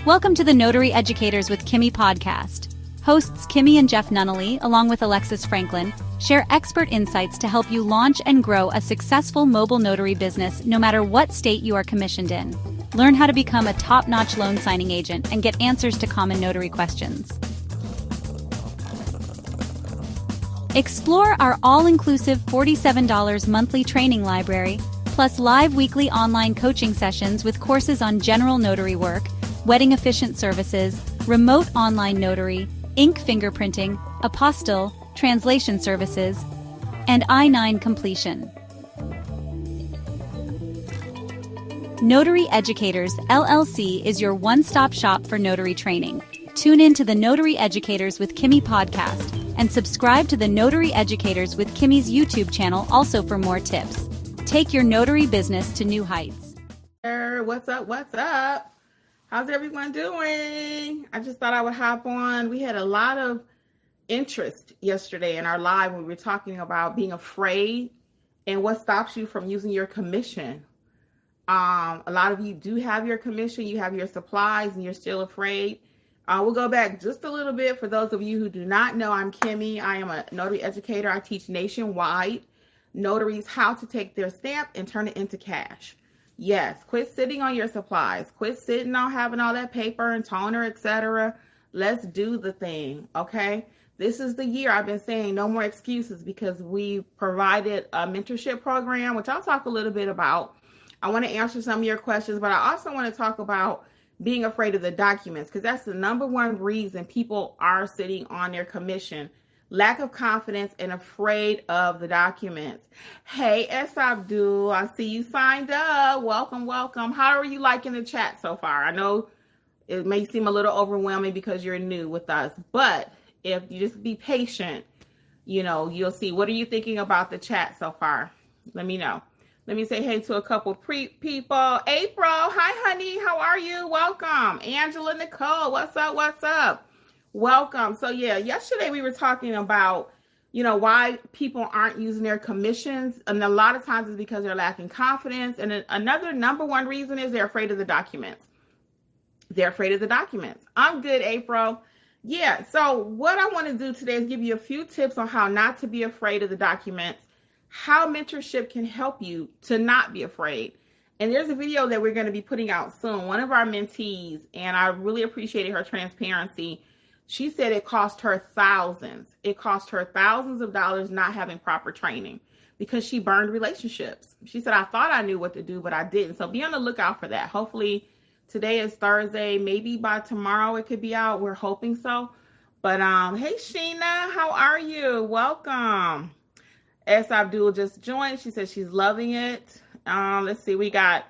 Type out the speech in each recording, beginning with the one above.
Welcome to the Notary Educators with Kimmi Podcast. Hosts Kimmi and Jeff Nunnally, along with Alexis Franklin, share expert insights to help you launch and grow a successful mobile notary business no matter what state you are commissioned in. Learn how to become a top-notch loan signing agent and get answers to common notary questions. Explore our all-inclusive $47 monthly training library, plus live weekly online coaching sessions with courses on general notary work, wedding efficient services, remote online notary, ink fingerprinting, apostille, translation services, and I-9 completion. Notary Educators, LLC is your one-stop shop for notary training. Tune in to the Notary Educators with Kimmi podcast and subscribe to the Notary Educators with Kimmi's YouTube channel also for more tips. Take your notary business to new heights. What's up? What's up? How's everyone doing? I just thought I would hop on. We had a lot of interest yesterday in our live when we were talking about being afraid and what stops you from using your commission. A lot of you do have your commission, you have your supplies, and you're still afraid. We'll go back just a little bit. For those of you who do not know, I'm Kimmi. I am a notary educator. I teach nationwide notaries how to take their stamp and turn it into cash. Yes, quit sitting on your supplies. Quit sitting on having all that paper and toner, etc. Let's do the thing, okay? This is the year I've been saying no more excuses because we provided a mentorship program, which I'll talk a little bit about. I want to answer some of your questions, but I also want to talk about being afraid of the documents because that's the number one reason people are sitting on their commission. Lack of confidence and afraid of the documents. Hey, S. Abdul, I see you signed up. Welcome, welcome. How are you liking the chat so far? I know it may seem a little overwhelming because you're new with us, but if you just be patient, you'll see. What are you thinking about the chat so far? Let me know. Let me say hey to a couple people. April, hi, honey. How are you? Welcome. Angela, Nicole, what's up? What's up? Welcome. So yeah, yesterday we were talking about, why people aren't using their commissions. And a lot of times it's because they're lacking confidence. And another number one reason is they're afraid of the documents. They're afraid of the documents. I'm good, April. Yeah. So what I want to do today is give you a few tips on how not to be afraid of the documents, how mentorship can help you to not be afraid. And there's a video that we're going to be putting out soon. One of our mentees, and I really appreciated her transparency. She said it cost her thousands. It cost her thousands of dollars not having proper training because she burned relationships. She said, I thought I knew what to do, but I didn't. So be on the lookout for that. Hopefully today is Thursday. Maybe by tomorrow it could be out. We're hoping so. But hey, Sheena, how are you? Welcome. S. Abdul just joined. She says she's loving it. Let's see. We got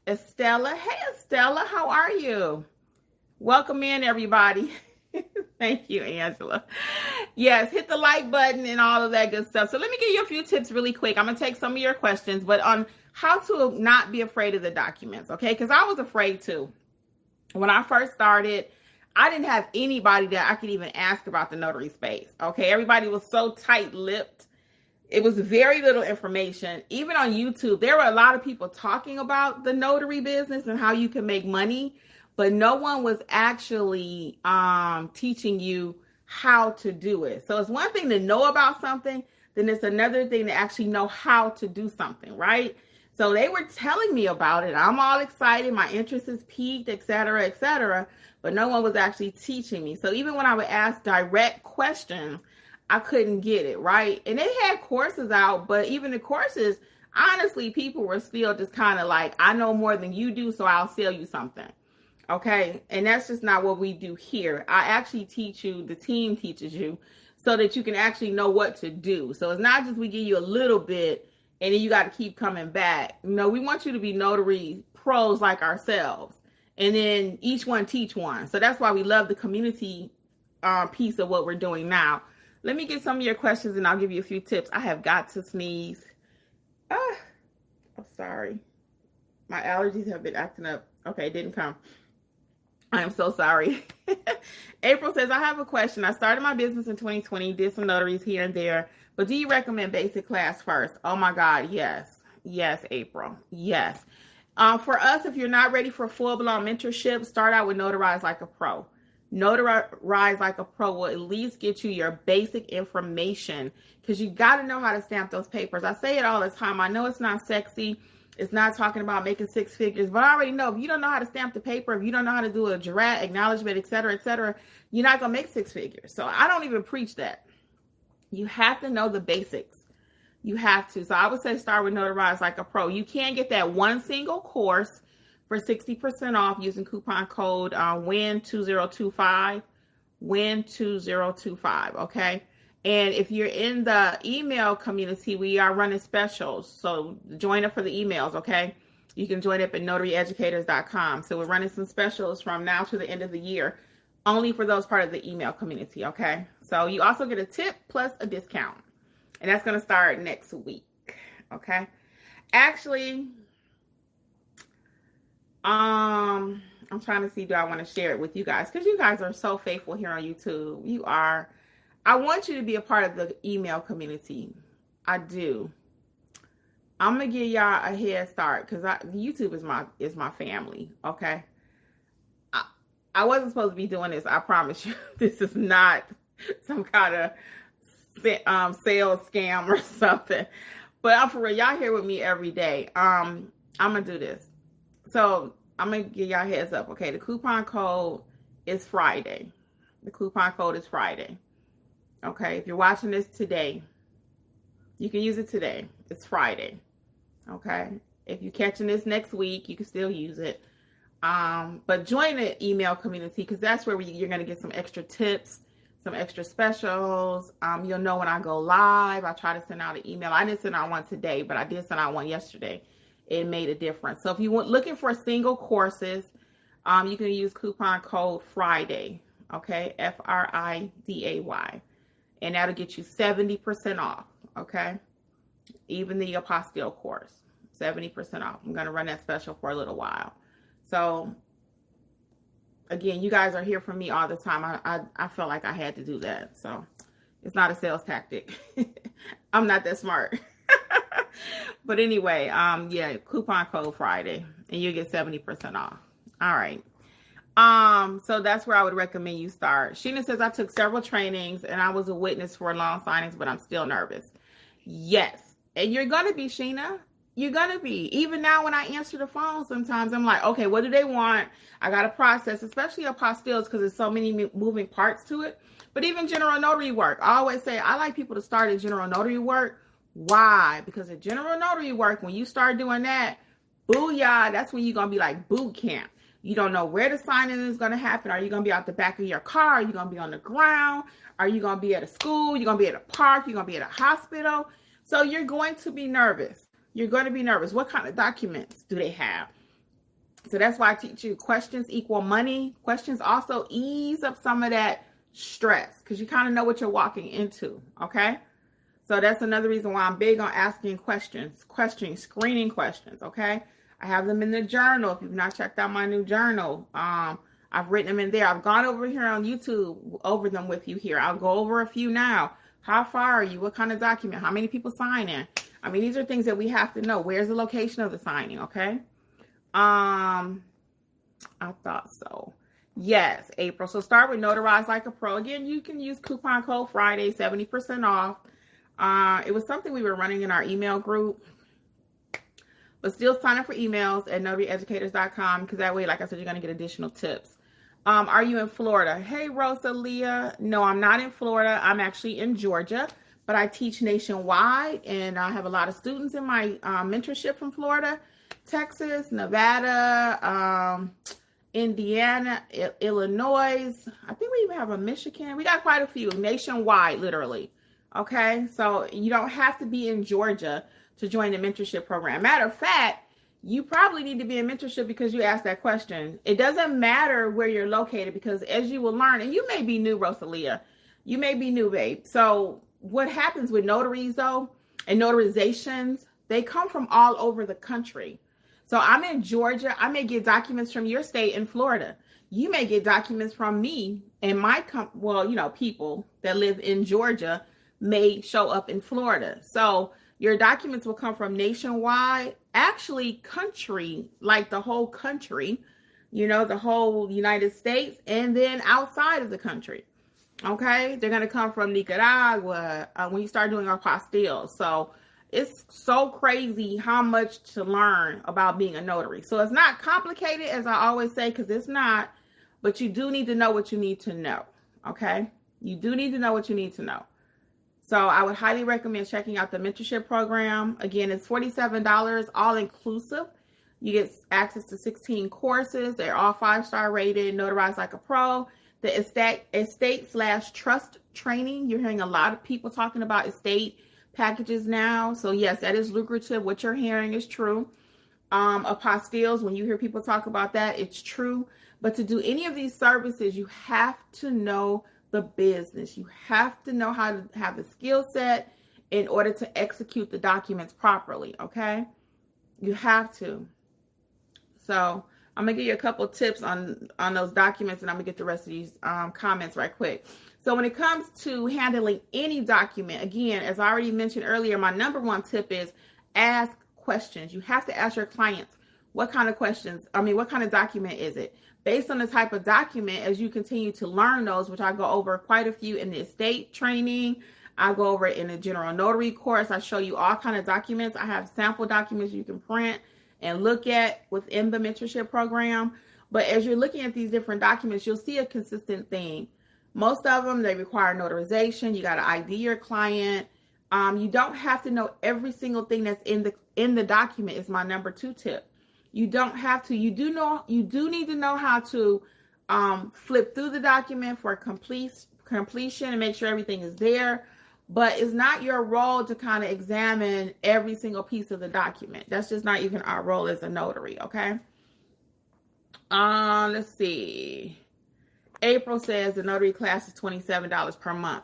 Estella. Hey, Estella, how are you? Welcome in, everybody. Thank you, Angela. Yes, hit the like button and all of that good stuff. So let me give you a few tips really quick. I'm going to take some of your questions, but on how to not be afraid of the documents, okay? Because I was afraid too. When I first started, I didn't have anybody that I could even ask about the notary space, okay? Everybody was so tight-lipped. It was very little information. Even on YouTube, there were a lot of people talking about the notary business and how you can make money, but no one was actually teaching you how to do it. So it's one thing to know about something, then it's another thing to actually know how to do something, right? So they were telling me about it. I'm all excited. My interest is piqued, et cetera, but no one was actually teaching me. So even when I would ask direct questions, I couldn't get it, right? And they had courses out, but even the courses, honestly, people were still just kind of like, I know more than you do, so I'll sell you something. Okay, and that's just not what we do here. I actually teach you, the team teaches you, so that you can actually know what to do. So it's not just we give you a little bit and then you got to keep coming back. No, we want you to be notary pros like ourselves, and then each one teach one. So that's why we love the community piece of what we're doing now. Let me get some of your questions and I'll give you a few tips. I have got to sneeze. I'm sorry. My allergies have been acting up. Okay, it didn't come. I am so sorry. April says, I have a question. I started my business in 2020, did some notaries here and there, but do you recommend basic class first? Oh my God, yes. Yes, April. Yes. For us, if you're not ready for full-blown mentorship, start out with Notarize Like a Pro. Notarize Like a Pro will at least get you your basic information, because you got to know how to stamp those papers. I say it all the time. I know it's not sexy. It's not talking about making six figures, but I already know if you don't know how to stamp the paper, if you don't know how to do a jurat, acknowledgement, et cetera, you're not going to make six figures. So I don't even preach that. You have to know the basics. You have to. So I would say start with Notarize Like a Pro. You can get that one single course for 60% off using coupon code WIN2025, WIN2025, okay? And if you're in the email community, we are running specials. So join up for the emails, okay? You can join up at notaryeducators.com. So we're running some specials from now to the end of the year, only for those part of the email community, okay? So you also get a tip plus a discount. And that's going to start next week, okay? Actually, I'm trying to see, do I want to share it with you guys? Because you guys are so faithful here on YouTube. You are. I want you to be a part of the email community. I do. I'm going to give y'all a head start because YouTube is my family, okay? I wasn't supposed to be doing this. I promise you. This is not some kind of sales scam or something. But I'm for real. Y'all here with me every day. I'm going to do this. So I'm going to give y'all a heads up, okay? The coupon code is Friday. The coupon code is Friday. Okay, if you're watching this today, you can use it today. It's Friday. Okay, if you're catching this next week, you can still use it. But join the email community, because that's where you're going to get some extra tips, some extra specials. You'll know when I go live. I try to send out an email. I didn't send out one today, but I did send out one yesterday. It made a difference. So if you want looking for single courses, you can use coupon code Friday. Okay, FRIDAY. And that'll get you 70% off, okay? Even the apostille course, 70% off. I'm going to run that special for a little while. So, again, you guys are here for me all the time. I felt like I had to do that. So, it's not a sales tactic. I'm not that smart. But anyway, yeah, coupon code Friday. And you get 70% off. All right. So that's where I would recommend you start. Sheena says, I took several trainings and I was a witness for loan signings, but I'm still nervous. Yes. And you're going to be, Sheena. You're going to be. Even now when I answer the phone, sometimes I'm like, okay, what do they want? I got to process, especially apostilles, because there's so many moving parts to it. But even general notary work, I always say, I like people to start in general notary work. Why? Because in general notary work, when you start doing that, booyah, that's when you're going to be like boot camp. You don't know where the signing is going to happen. Are you going to be out the back of your car? Are you going to be on the ground? Are you going to be at a school? You're going to be at a park? You're going to be at a hospital? So you're going to be nervous. You're going to be nervous. What kind of documents do they have? So that's why I teach you questions equal money. Questions also ease up some of that stress because you kind of know what you're walking into, okay? So that's another reason why I'm big on asking questions, screening questions, okay? I have them in the journal. If you've not checked out my new journal, I've written them in there. I've gone over here on YouTube over them with you here. I'll go over a few now. How far are you? What kind of document? How many people sign in? I mean, these are things that we have to know. Where's the location of the signing, okay? I thought so. Yes, April. So start with Notarize Like a Pro. Again, you can use coupon code Friday, 70% off. It was something we were running in our email group. But still sign up for emails at notaryeducators.com because that way, like I said, you're going to get additional tips. Are you in Florida? Hey, Rosalia. No, I'm not in Florida. I'm actually in Georgia, but I teach nationwide, and I have a lot of students in my mentorship from Florida, Texas, Nevada, Indiana, Illinois. I think we even have a Michigan. We got quite a few nationwide, literally. Okay, so you don't have to be in Georgia to join the mentorship program. Matter of fact, you probably need to be in mentorship because you asked that question. It doesn't matter where you're located because as you will learn, and you may be new, Rosalia, you may be new, babe. So what happens with notaries though, and notarizations, they come from all over the country. So I'm in Georgia. I may get documents from your state in Florida. You may get documents from me and my, people that live in Georgia may show up in Florida. So your documents will come from nationwide actually country, like the whole country, the whole United States, and then outside of the country. Okay, they're going to come from Nicaragua when you start doing apostille. So it's so crazy how much to learn about being a notary. So it's not complicated, as I always say, because it's not, but you do need to know what you need to know. Okay, you do need to know what you need to know. So I would highly recommend checking out the mentorship program. Again, it's $47, all inclusive. You get access to 16 courses. They're all 5-star rated, notarized like a pro. The estate/trust training. You're hearing a lot of people talking about estate packages now. So yes, that is lucrative. What you're hearing is true. Apostilles, when you hear people talk about that, it's true. But to do any of these services, you have to know the business. You have to know how to have the skill set in order to execute the documents properly. Okay, you have to. So I'm gonna give you a couple tips on those documents, and I'm gonna get the rest of these comments right quick. So when it comes to handling any document, again, as I already mentioned earlier, my number one tip is ask questions. You have to ask your clients what kind of document is it? Based on the type of document, as you continue to learn those, which I go over quite a few in the estate training, I go over it in the general notary course. I show you all kind of documents. I have sample documents you can print and look at within the mentorship program. But as you're looking at these different documents, you'll see a consistent thing. Most of them, they require notarization. You got to ID your client. You don't have to know every single thing that's in the document is my number 2 tip. You don't have to. You do need to know how to flip through the document for completion and make sure everything is there. But it's not your role to kind of examine every single piece of the document. That's just not even our role as a notary, okay? Let's see. April says the notary class is $27 per month.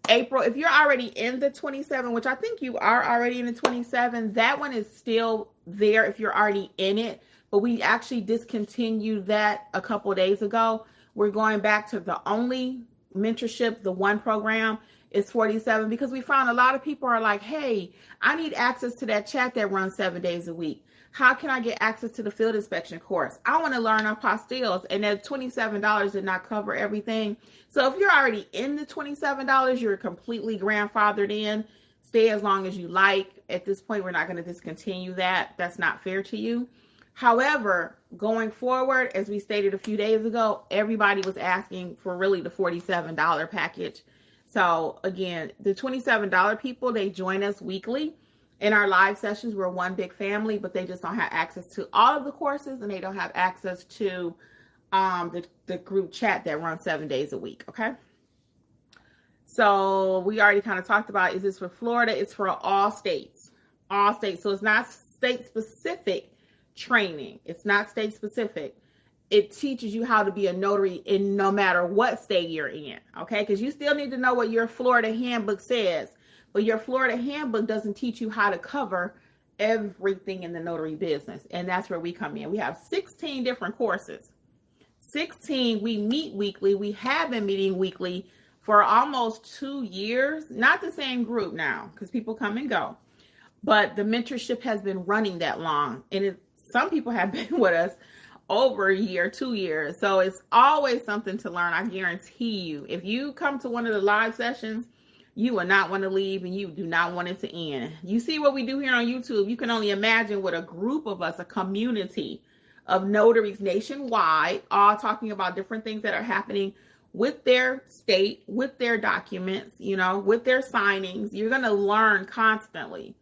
April, if you're already in the 27, which I think you are already in the 27, that one is still there if you're already in it. But we actually discontinued that a couple of days ago. We're going back to the only mentorship, the one program. Is 47 because we found a lot of people are like, hey, I need access to that chat that runs 7 days a week. How can I get access to the field inspection course? I want to learn apostilles, and that $27 did not cover everything. So if you're already in the $27, you're completely grandfathered in. Stay as long as you like. At this point, we're not going to discontinue that. That's not fair to you. However, going forward, as we stated a few days ago, everybody was asking for really the $47 package. So again, the $27 people, they join us weekly in our live sessions. We're one big family, but they just don't have access to all of the courses, and they don't have access to the group chat that runs 7 days a week. Okay. So we already kind of talked about, is this for Florida? It's for all states. So it's not state specific training. It's not state specific. It teaches you how to be a notary in no matter what state you're in, okay? Because you still need to know what your Florida handbook says, but your Florida handbook doesn't teach you how to cover everything in the notary business, and that's where we come in. We have 16 different courses. 16, we meet weekly. We have been meeting weekly for almost 2 years. Not the same group now, because people come and go, but the mentorship has been running that long, and some people have been with us over a year, 2 years. So it's always something to learn. I guarantee you, if you come to one of the live sessions, you will not want to leave, and you do not want it to end. You see what we do here on YouTube. You can only imagine what a group of us, a community of notaries nationwide, all talking about different things that are happening with their state, with their documents, with their signings. You're going to learn constantly.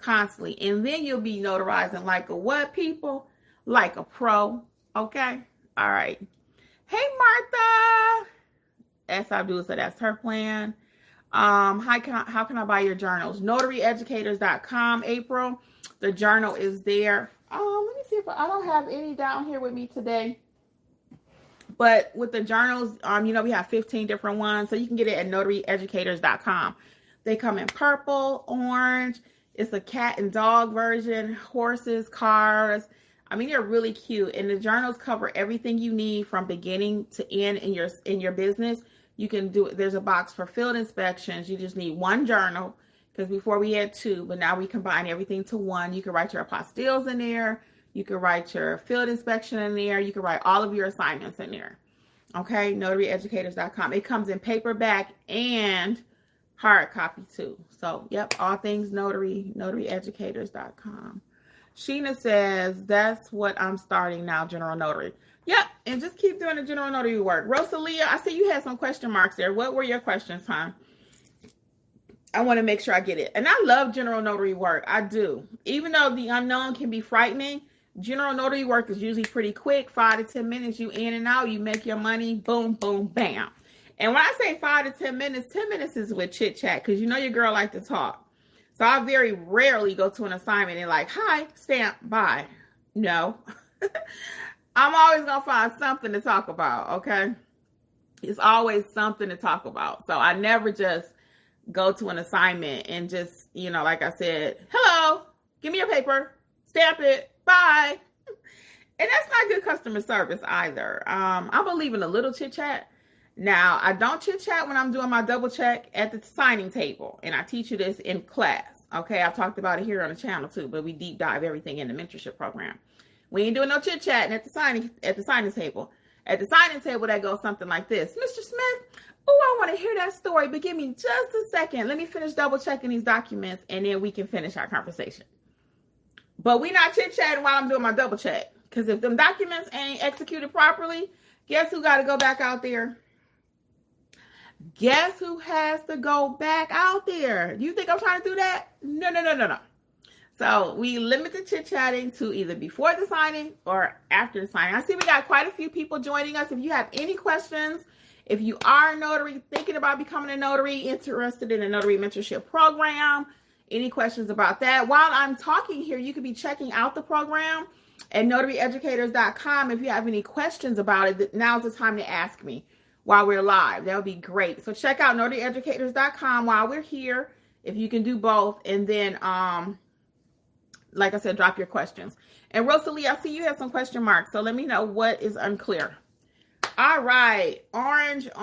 And then you'll be notarizing like a what, people? Like a pro. Okay. All right. Hey, Martha. S. Abdul said that's her plan. How can I buy your journals? NotaryEducators.com, April. The journal is there. Let me see if I don't have any down here with me today. But with the journals, we have 15 different ones. So you can get it at NotaryEducators.com. They come in purple, orange. It's a cat and dog version, horses, cars. They're really cute, and the journals cover everything you need from beginning to end in your business. You can do it. There's a box for field inspections. You just need one journal because before we had 2, but now we combine everything to 1. You can write your apostilles in there. You can write your field inspection in there. You can write all of your assignments in there. Okay, notaryeducators.com. It comes in paperback and hard copy too. So, yep, all things notary, notaryeducators.com. Sheena says, that's what I'm starting now, General Notary. Yep, and just keep doing the General Notary work. Rosalia, I see you had some question marks there. What were your questions, hon? I want to make sure I get it. And I love General Notary work. I do. Even though the unknown can be frightening, General Notary work is usually pretty quick. 5 to 10 minutes, you in and out. You make your money. Boom, boom, bam. And when I say 5 to 10 minutes, 10 minutes is with chit chat, because you know your girl like to talk. So I very rarely go to an assignment and like, hi, stamp, bye. No. I'm always going to find something to talk about, okay? It's always something to talk about. So I never just go to an assignment and just, you know, like I said, hello, give me your paper, stamp it, bye. And that's not good customer service either. I believe in a little chit chat. Now, I don't chit chat when I'm doing my double check at the signing table. And I teach you this in class. Okay, I've talked about it here on the channel too, but we deep dive everything in the mentorship program. We ain't doing no chit chatting at the signing table. At the signing table, that goes something like this. Mr. Smith, oh, I want to hear that story, but give me just a second. Let me finish double checking these documents, and then we can finish our conversation. But we not chit-chatting while I'm doing my double check. Because if them documents ain't executed properly, guess who got to go back out there? Guess who has to go back out there? You think I'm trying to do that? No. So we limit the chit-chatting to either before the signing or after the signing. I see we got quite a few people joining us. If you have any questions, if you are a notary, thinking about becoming a notary, interested in a notary mentorship program, any questions about that? While I'm talking here, you could be checking out the program at notaryeducators.com. If you have any questions about it, now's the time to ask me while we're live. That would be great. So check out notaryeducators.com while we're here, if you can do both. And then, like I said, drop your questions. And Rosalie, I see you have some question marks. So let me know what is unclear. All right. Orangey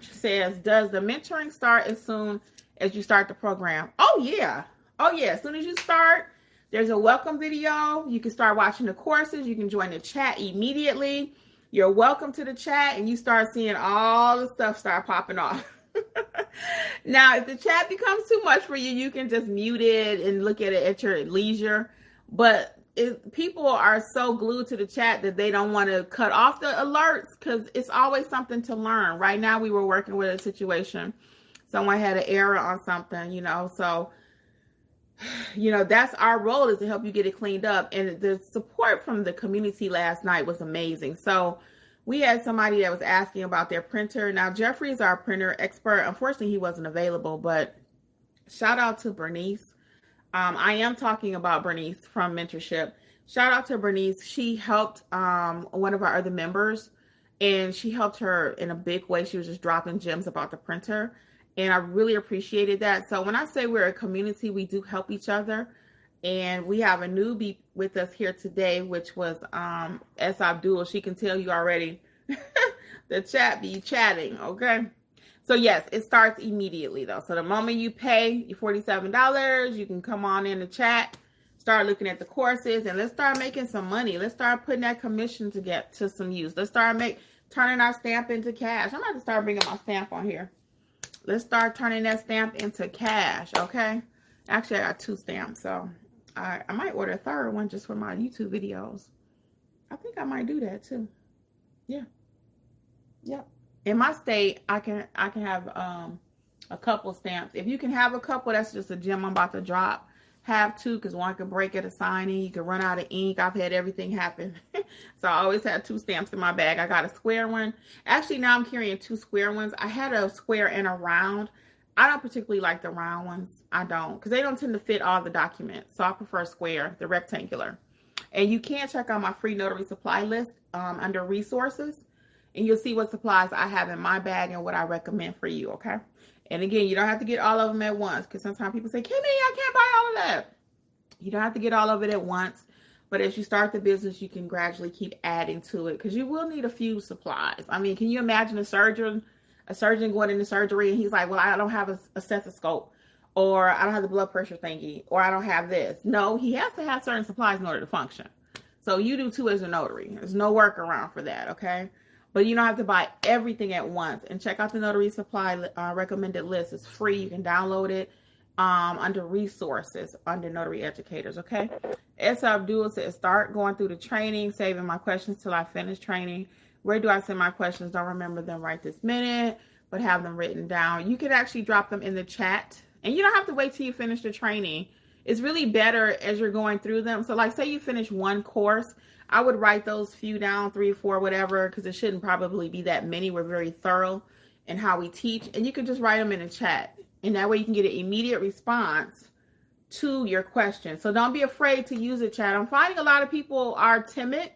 says, does the mentoring start as soon as you start the program? Oh, yeah. As soon as you start, there's a welcome video. You can start watching the courses. You can join the chat immediately. You're welcome to the chat, and you start seeing all the stuff start popping off. Now, if the chat becomes too much for you, you can just mute it and look at it at your leisure. But people are so glued to the chat that they don't want to cut off the alerts, because it's always something to learn. Right now, we were working with a situation. Someone had an error on something, so, that's our role, is to help you get it cleaned up. And the support from the community last night was amazing. So we had somebody that was asking about their printer. Now, Jeffrey is our printer expert. Unfortunately, he wasn't available, but shout out to Bernice. I am talking about Bernice from mentorship. Shout out to Bernice. She helped one of our other members, and she helped her in a big way. She was just dropping gems about the printer, and I really appreciated that. So when I say we're a community, we do help each other. And we have a newbie with us here today, which was S. Abdul. She can tell you already the chat be chatting, okay? So yes, it starts immediately though. So the moment you pay your $47, you can come on in the chat, start looking at the courses, and let's start making some money. Let's start putting that commission to get to some use. Let's start turning our stamp into cash. I'm about to start bringing my stamp on here. Let's start turning that stamp into cash, okay? Actually, I got 2 stamps, so I might order a 3rd one just for my YouTube videos. I think I might do that too. Yeah. Yep. In my state, I can have a couple stamps. If you can have a couple, that's just a gem I'm about to drop. Have 2, because one could break at a signing. You could run out of ink. I've had everything happen. So I always had 2 stamps in my bag. I got a square one. Actually, now I'm carrying 2 square ones. I had a square and a round. I don't particularly like the round ones. I don't, because they don't tend to fit all the documents. So I prefer square, the rectangular. And you can check out my free notary supply list under resources. And you'll see what supplies I have in my bag and what I recommend for you, okay? And again, you don't have to get all of them at once, because sometimes people say, Kimmi, I can't buy all of that. You don't have to get all of it at once. But as you start the business, you can gradually keep adding to it, because you will need a few supplies. I mean, can you imagine a surgeon a surgeon going into surgery and he's like, well, I don't have a stethoscope, or I don't have the blood pressure thingy, or I don't have this. No, he has to have certain supplies in order to function. So you do too as a notary. There's no workaround for that, okay? But you don't have to buy everything at once. And check out the Notary Supply recommended list. It's free. You can download it under resources under Notary Educators, okay? As Abdul said, start going through the training, saving my questions till I finish training. Where do I send my questions? Don't remember them right this minute, but have them written down. You can actually drop them in the chat, and you don't have to wait till you finish the training. It's really better as you're going through them. So like say you finish one course, I would write those few down, 3, 4, whatever, because it shouldn't probably be that many. We're very thorough in how we teach, and you can just write them in the chat. And that way you can get an immediate response to your question. So don't be afraid to use the chat. I'm finding a lot of people are timid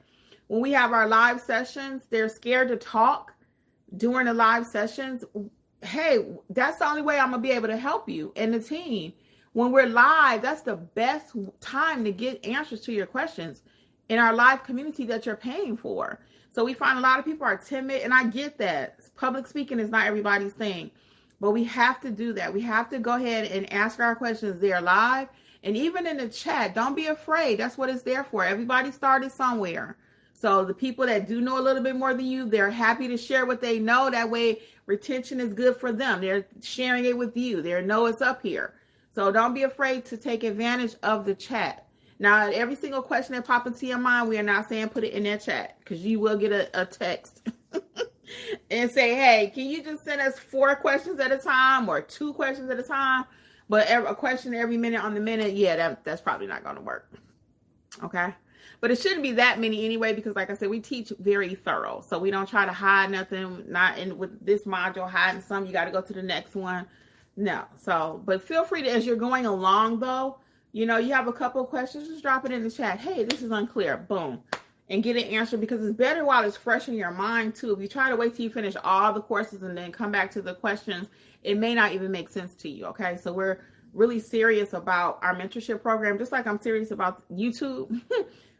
when we have our live sessions. They're scared to talk during the live sessions. Hey, that's the only way I'm going to be able to help you and the team. When we're live, that's the best time to get answers to your questions in our live community that you're paying for. So we find a lot of people are timid, and I get that. Public speaking is not everybody's thing, but we have to do that. We have to go ahead and ask our questions there live, and even in the chat. Don't be afraid. That's what it's there for. Everybody started somewhere. So the people that do know a little bit more than you, they're happy to share what they know. That way retention is good for them. They're sharing it with you. They know it's up here. So don't be afraid to take advantage of the chat. Now, every single question that pops into your mind, we are not saying put it in that chat, because you will get a text and say, hey, can you just send us 4 questions at a time or 2 questions at a time? But a question every minute on the minute, yeah, that's probably not going to work. Okay. But it shouldn't be that many anyway, because like I said, we teach very thorough. So we don't try to hide nothing, not in with this module, hiding some, you got to go to the next one. No. So, but feel free to, as you're going along though, you know, you have a couple of questions, just drop it in the chat. Hey, this is unclear. Boom. And get it answered, because it's better while it's fresh in your mind too. If you try to wait till you finish all the courses and then come back to the questions, it may not even make sense to you. Okay. So we're really serious about our mentorship program, just like I'm serious about YouTube.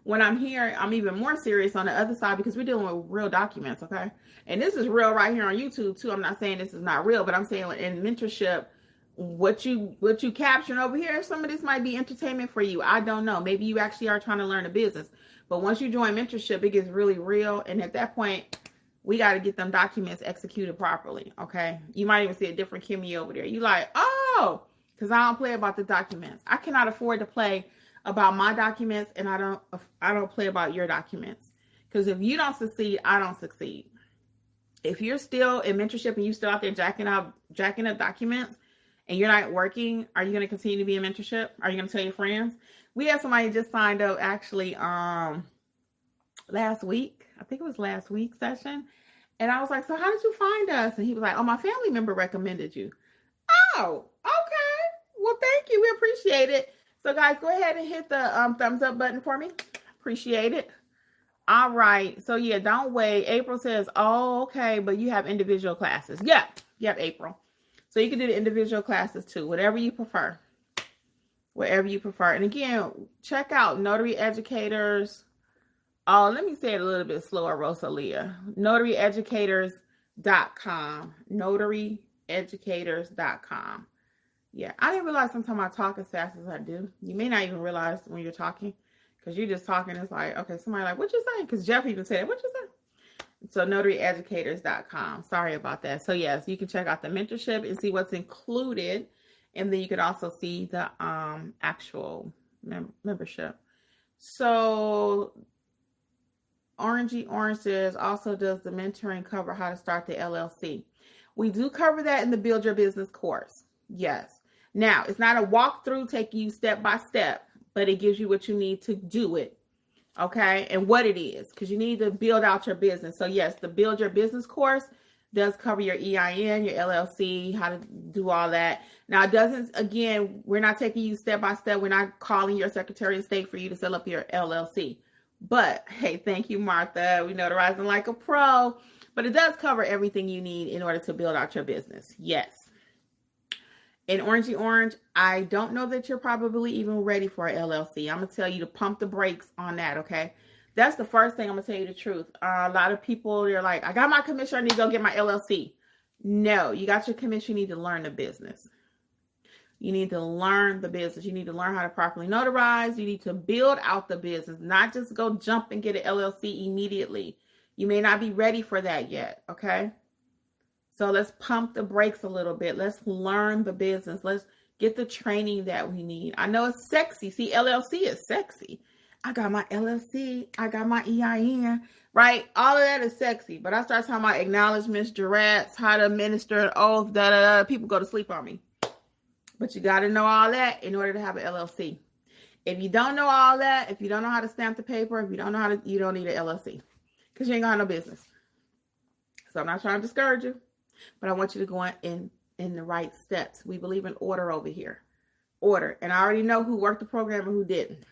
When I'm here, I'm even more serious on the other side, because we're dealing with real documents. Okay. And this is real right here on YouTube too. I'm not saying this is not real, but I'm saying in mentorship, what you capturing over here, some of this might be entertainment for you. I don't know. Maybe you actually are trying to learn a business. But once you join mentorship, it gets really real. And at that point, we got to get them documents executed properly. Okay. You might even see a different Kimmi over there. You like, oh, because I don't play about the documents. I cannot afford to play about my documents, and I don't play about your documents. Because if you don't succeed, I don't succeed. If you're still in mentorship and you still out there jacking up documents and you're not working, are you going to continue to be in mentorship? Are you going to tell your friends? We have somebody just signed up actually last week. I think it was last week's session. And I was like, so how did you find us? And he was like, oh, my family member recommended you. Oh, okay. Well, thank you. We appreciate it. So guys, go ahead and hit the thumbs up button for me. Appreciate it. All right. So yeah, don't wait. April says, oh, okay, but you have individual classes. Yeah, you have April. So you can do the individual classes too, whatever you prefer. Whatever you prefer. And again, check out Notary Educators. Oh, let me say it a little bit slower, Rosalia. NotaryEducators.com. NotaryEducators.com. Yeah, I didn't realize sometimes I talk as fast as I do. You may not even realize when you're talking, because you're just talking. It's like, okay, somebody like, what you saying? Because Jeff even said, what you saying? So NotaryEducators.com. Sorry about that. So yes, you can check out the mentorship and see what's included. And then you can also see the actual membership. So Orangey Orange says, also does the mentoring cover how to start the LLC? We do cover that in the Build Your Business course. Yes. Now, it's not a walkthrough taking you step by step, but it gives you what you need to do it. Okay. And what it is, because you need to build out your business. So yes, the Build Your Business course does cover your EIN, your LLC, how to do all that. Now it doesn't, again, we're not taking you step by step. We're not calling your Secretary of State for you to set up your LLC. But hey, thank you, Martha. We notarizing like a pro, but it does cover everything you need in order to build out your business. Yes. And Orangey Orange, I don't know that you're probably even ready for an LLC. I'm going to tell you to pump the brakes on that, okay? That's the first thing. I'm going to tell you the truth. A lot of people, they're like, I got my commission, I need to go get my LLC. No, you got your commission. You need to learn the business. You need to learn the business. You need to learn how to properly notarize. You need to build out the business, not just go jump and get an LLC immediately. You may not be ready for that yet, okay? So let's pump the brakes a little bit. Let's learn the business. Let's get the training that we need. I know it's sexy. See, LLC is sexy. I got my LLC. I got my EIN, right? All of that is sexy. But I start talking about acknowledgments, jurats, how to administer an oath, people go to sleep on me. But you got to know all that in order to have an LLC. If you don't know all that, if you don't know how to stamp the paper, if you don't know how to, you don't need an LLC because you ain't got no business. So I'm not trying to discourage you, but I want you to go in the right steps. We believe in order over here. Order. And I already know who worked the program and who didn't.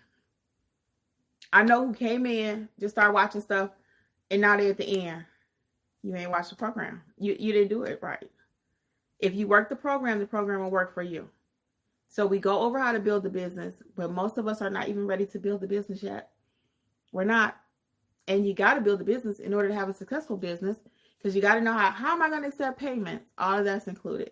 I know who came in, just started watching stuff, and now they're at the end. You ain't watched the program. You didn't do it right. If you work the program will work for you. So we go over how to build the business, but most of us are not even ready to build the business yet. We're not. And you got to build the business in order to have a successful business, because you got to know how am I going to accept payments? All of that's included.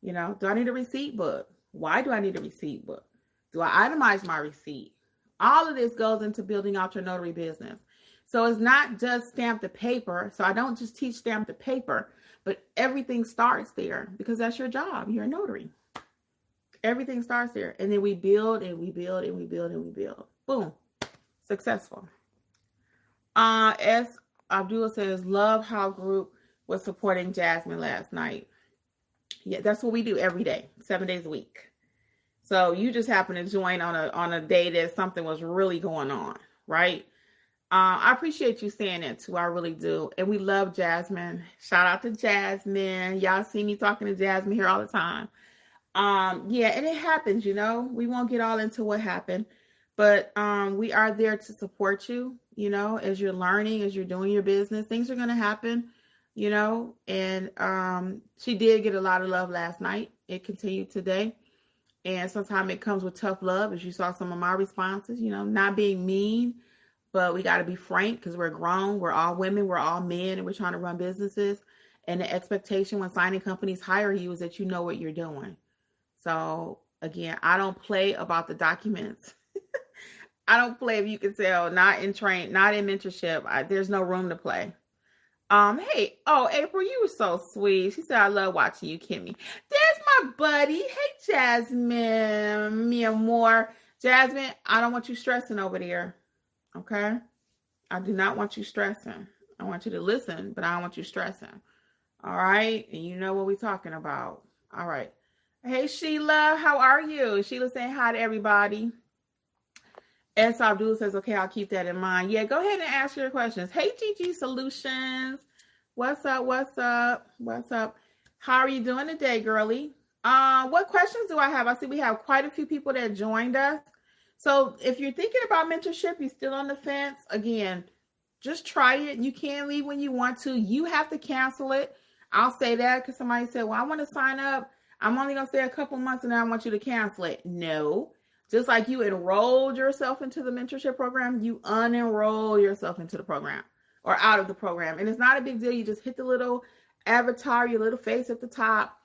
You know, do I need a receipt book? Why do I need a receipt book? Do I itemize my receipt? All of this goes into building out your notary business. So it's not just stamp the paper. So I don't just teach stamp the paper, but everything starts there because that's your job. You're a notary. Everything starts there. And then we build and we build and we build and we build. Boom. Successful. As Abdullah says, love how group was supporting Jasmine last night. Yeah, that's what we do every day, 7 days a week. So you just happen to join on a day that something was really going on, right? I appreciate you saying that too. I really do. And we love Jasmine. Shout out to Jasmine. Y'all see me talking to Jasmine here all the time. Yeah, and it happens, you know. We won't get all into what happened, but we are there to support you, you know, as you're learning, as you're doing your business. Things are going to happen, you know, and she did get a lot of love last night. It continued today. And sometimes it comes with tough love, as you saw some of my responses, you know, not being mean, but we got to be frank because we're grown. We're all women. We're all men, and we're trying to run businesses. And the expectation when signing companies hire you is that you know what you're doing. So again, I don't play about the documents. I don't play, if you can tell, not in mentorship. There's no room to play. Hey, April, you were so sweet. She said, I love watching you, Kimmi. There's my buddy. Hey, Jasmine, mi amor. Jasmine, I don't want you stressing over there. Okay? I do not want you stressing. I want you to listen, but I don't want you stressing. All right? And you know what we're talking about. All right. Hey, Sheila, how are you? Sheila saying hi to everybody. S. Abdul says, okay, I'll keep that in mind. Yeah, go ahead and ask your questions. Hey, GG Solutions. What's up? What's up? What's up? How are you doing today, girly? What questions do I have? I see we have quite a few people that joined us. So if you're thinking about mentorship, you're still on the fence, again, just try it. You can leave when you want to. You have to cancel it. I'll say that because somebody said, well, I want to sign up. I'm only going to stay a couple months and then I want you to cancel it. No. Just like you enrolled yourself into the mentorship program, you unenroll yourself into the program or out of the program. And it's not a big deal. You just hit the little avatar, your little face at the top,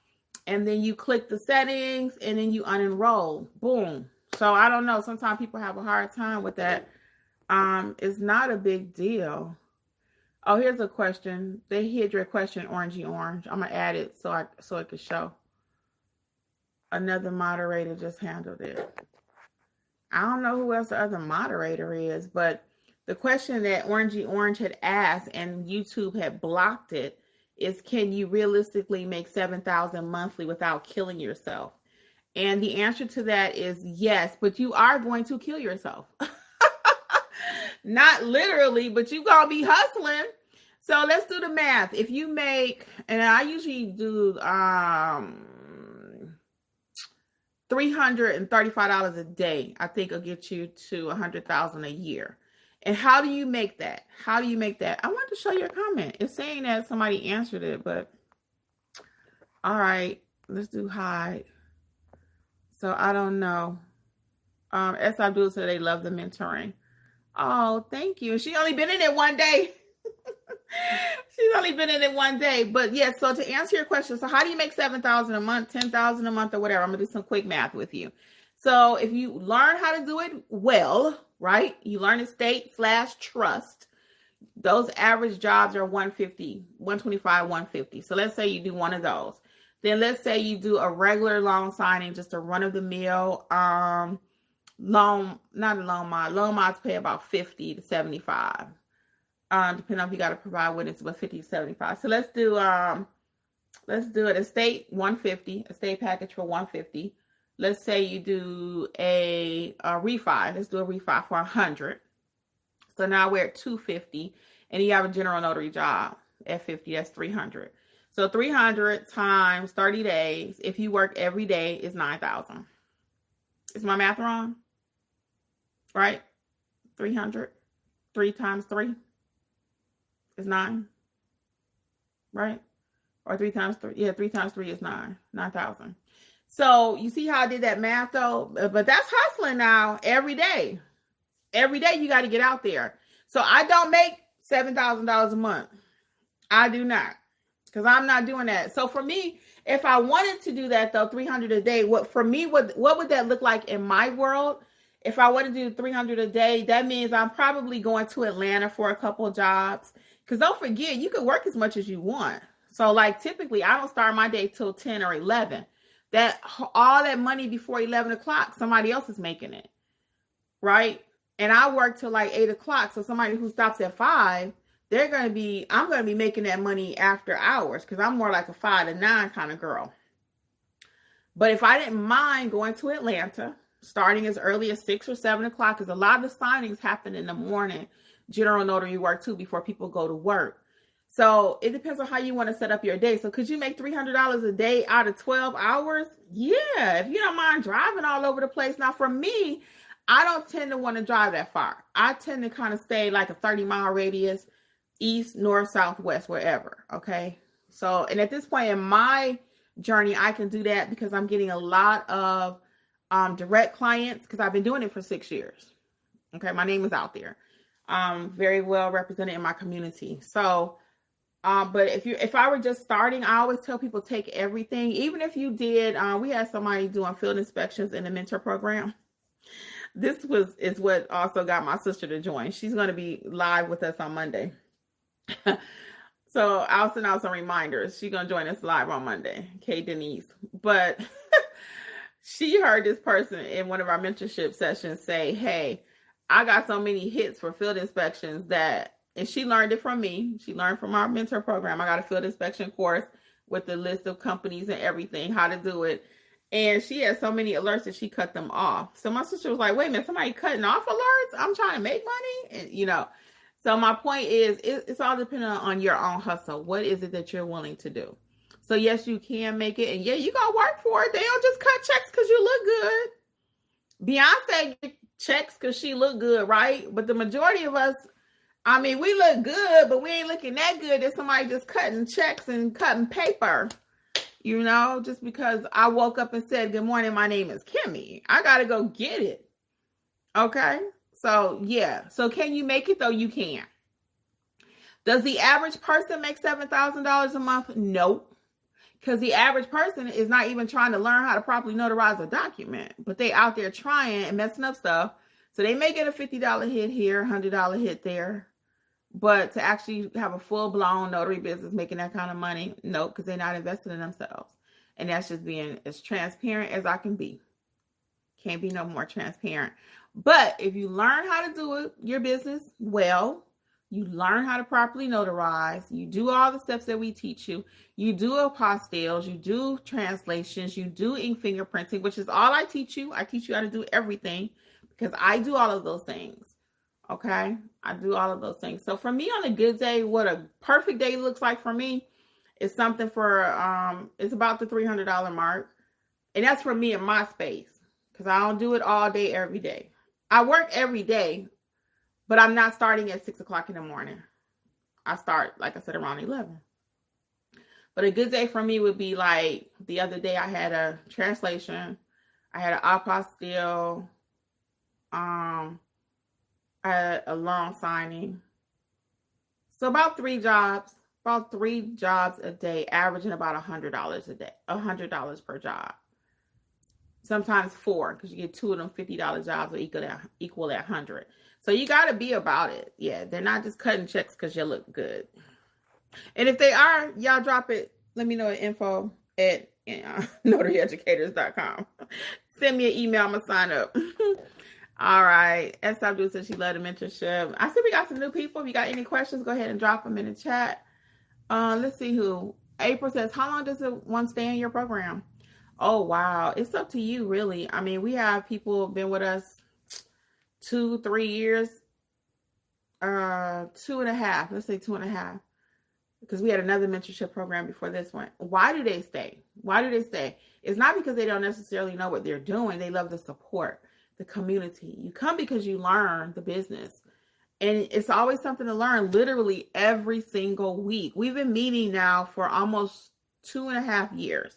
and then you click the settings and then you unenroll. Boom. So I don't know. Sometimes people have a hard time with that. It's not a big deal. Oh, here's a question. They hid your question, orangey orange. I'm going to add it so it could show. Another moderator just handled it. I don't know who else the other moderator is, but the question that Orangey Orange had asked and YouTube had blocked it is, can you realistically make $7,000 monthly without killing yourself? And the answer to that is yes, but you are going to kill yourself. Not literally, but you're going to be hustling. So let's do the math. If you make, and I usually do $335 a day, I think will get you to $100,000 a year. And how do you make that? How do you make that? I want to show you a comment. It's saying that somebody answered it, but all right, let's do hide. So I don't know. S. Abdul said they love the mentoring. Oh, thank you. She only been in it one day. She's only been in it one day. But yeah, so to answer your question, so how do you make $7,000 a month, $10,000 a month, or whatever? I'm gonna do some quick math with you. So if you learn how to do it well, right? You learn estate/trust. Those average jobs are 150, 125, 150. So let's say you do one of those. Then let's say you do a regular loan signing, just a run-of-the-mill loan, not a loan mod. Loan mods pay about 50 to 75. Depending on if you got to provide witness, but 50 to 75. So let's do an estate 150, estate package for 150. Let's say you do a refi. Let's do a refi for 100. So now we're at 250, and you have a general notary job at 50. That's 300. So 300 times 30 days, if you work every day, is 9,000. Is my math wrong? Right? 300. 3 times 3 is 9. Right? Or 3 times 3. Yeah, 3 times 3 is 9. 9,000. So you see how I did that math though? But that's hustling now every day. Every day you got to get out there. So I don't make $7,000 a month. I do not. Because I'm not doing that. So for me, if I wanted to do that though, 300 a day, what would that look like in my world? If I want to do 300 a day, that means I'm probably going to Atlanta for a couple of jobs. Because don't forget, you can work as much as you want. So like typically I don't start my day till 10 or 11. All that money before 11 o'clock, somebody else is making it. Right? And I work till like 8 o'clock. So somebody who stops at 5, I'm going to be making that money after hours because I'm more like a 5 to 9 kind of girl. But if I didn't mind going to Atlanta, starting as early as 6 or 7 o'clock, because a lot of the signings happen in the morning, general notary work too, before people go to work. So it depends on how you want to set up your day. So could you make $300 a day out of 12 hours? Yeah, if you don't mind driving all over the place. Now for me, I don't tend to want to drive that far. I tend to kind of stay like a 30-mile radius, east, north, south, west, wherever. Okay. So, and at this point in my journey, I can do that because I'm getting a lot of direct clients because I've been doing it for 6 years. Okay. My name is out there. Very well represented in my community. So, but if I were just starting, I always tell people take everything. Even if you did, we had somebody doing field inspections in the mentor program. This is what also got my sister to join. She's going to be live with us on Monday. So I'll send out some reminders. She's going to join us live on Monday. Kay Denise. But she heard this person in one of our mentorship sessions say, hey, I got so many hits for field inspections and she learned it from me. She learned from our mentor program. I got a field inspection course with the list of companies and everything, how to do it. And she had so many alerts that she cut them off. So my sister was like, wait a minute, somebody cutting off alerts? I'm trying to make money. And, so my point is, it's all dependent on your own hustle. What is it that you're willing to do? So yes, you can make it. And yeah, you got to work for it. They don't just cut checks because you look good. Beyonce get checks because she look good, right? But the majority of us, we look good, but we ain't looking that good. There's somebody just cutting checks and cutting paper. Just because I woke up and said, good morning, my name is Kimmi. I got to go get it. Okay. So yeah. So can you make it though? You can. Does the average person make $7,000 a month? Nope. Because the average person is not even trying to learn how to properly notarize a document, but they out there trying and messing up stuff. So they may get a $50 hit here, $100 hit there. But to actually have a full-blown notary business making that kind of money, no, because they're not invested in themselves. And that's just being as transparent as I can be. Can't be no more transparent. But if you learn how to do your business well, you learn how to properly notarize, you do all the steps that we teach you, you do apostilles, you do translations, you do ink fingerprinting, which is all I teach you. I teach you how to do everything because I do all of those things. Okay, I do all of those things. So for me on a good day, what a perfect day looks like for me is something for, it's about the $300 mark. And that's for me in my space because I don't do it all day, every day. I work every day, but I'm not starting at 6 o'clock in the morning. I start, like I said, around 11. But a good day for me would be like the other day I had a translation. I had an apostille. I had a loan signing. So about 3 jobs. about 3 jobs a day, averaging about $100 a day, $100 per job. Sometimes 4, because you get 2 of them $50 jobs will equal that 100. So you got to be about it. Yeah, they're not just cutting checks because you look good. And if they are, y'all drop it. Let me know at info@notaryeducators.com. Send me an email. I'm going to sign up. All right. SW says she loved the mentorship. I see we got some new people. If you got any questions, go ahead and drop them in the chat. Let's see who. April says, how long does one stay in your program? Oh, wow. It's up to you, really. I mean, we have people been with us 2-3 years, 2.5. Let's say 2.5, because we had another mentorship program before this one. Why do they stay? It's not because they don't necessarily know what they're doing. They love the support, the community. You come because you learn the business. And it's always something to learn, literally every single week. We've been meeting now for almost 2.5 years.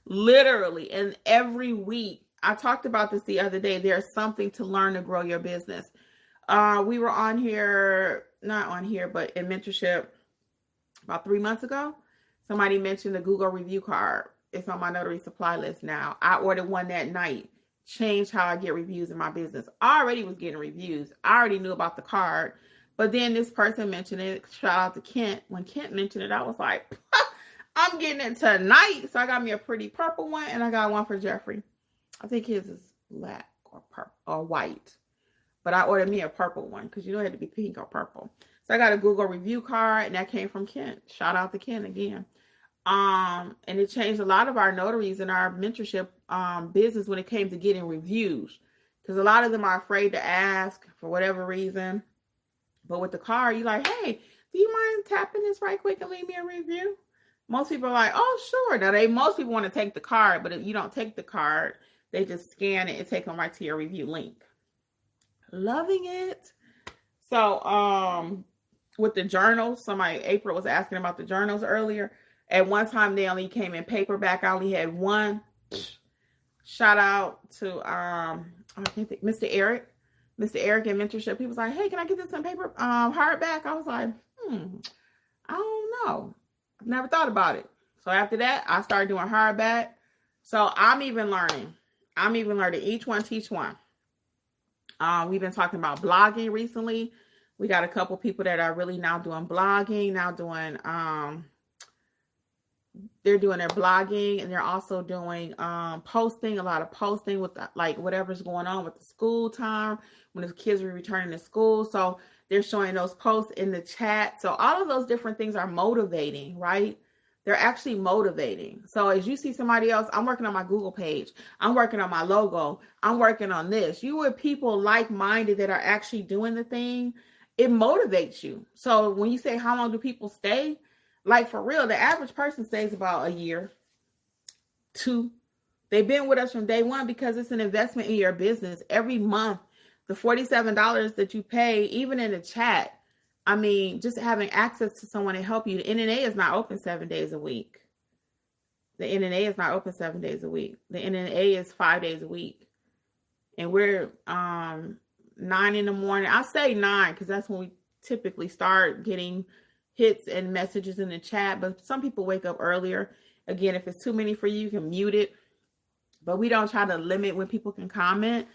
Literally. And every week, I talked about this the other day, there's something to learn to grow your business. We were not on here, but in mentorship about 3 months ago, somebody mentioned the Google review card. It's on my notary supply list now. I ordered one that night. Changed how I get reviews in my business. I already was getting reviews. I already knew about the card. But then this person mentioned it. Shout out to Kent. When Kent mentioned it, I was like, I'm getting it tonight. So I got me a pretty purple one, and I got one for Jeffrey. I think his is black or purple or white. But I ordered me a purple one because you know it had to be pink or purple. So I got a Google review card, and that came from Kent. Shout out to Kent again. And it changed a lot of our notaries in our mentorship business when it came to getting reviews, because a lot of them are afraid to ask for whatever reason. But with the card, you're like, hey, do you mind tapping this right quick and leave me a review? Most people are like, oh, sure. Now, most people want to take the card, but if you don't take the card, they just scan it and take them right to your review link. Loving it. So with the journals, April was asking about the journals earlier. At one time, they only came in paperback. I only had one. Shout out to I can't think, Mr. Eric in mentorship. He was like, "Hey, can I get this in paper hardback?" I was like, I don't know. I've never thought about it. So after that, I started doing hardback. So I'm even learning. Each one teach one. We've been talking about blogging recently. We got a couple people that are really now doing blogging. Now doing they're doing their blogging, and they're also doing posting, a lot of posting with like whatever's going on with the school time when the kids are returning to school. So they're showing those posts in the chat. So all of those different things are motivating, right? They're actually motivating. So as you see somebody else, I'm working on my Google page. I'm working on my logo. I'm working on this. You with people like-minded that are actually doing the thing, it motivates you. So when you say, how long do people stay? Like for real, the average person stays about a year, 2. They've been with us from day one because it's an investment in your business. Every month, the $47 that you pay, even in the chat, I mean, just having access to someone to help you. The NNA is not open 7 days a week. The NNA is not open 7 days a week. The NNA is 5 days a week. And we're 9 in the morning. I say 9 because that's when we typically start getting hits and messages in the chat, but some people wake up earlier. Again, if it's too many for you, you can mute it, but we don't try to limit when people can comment.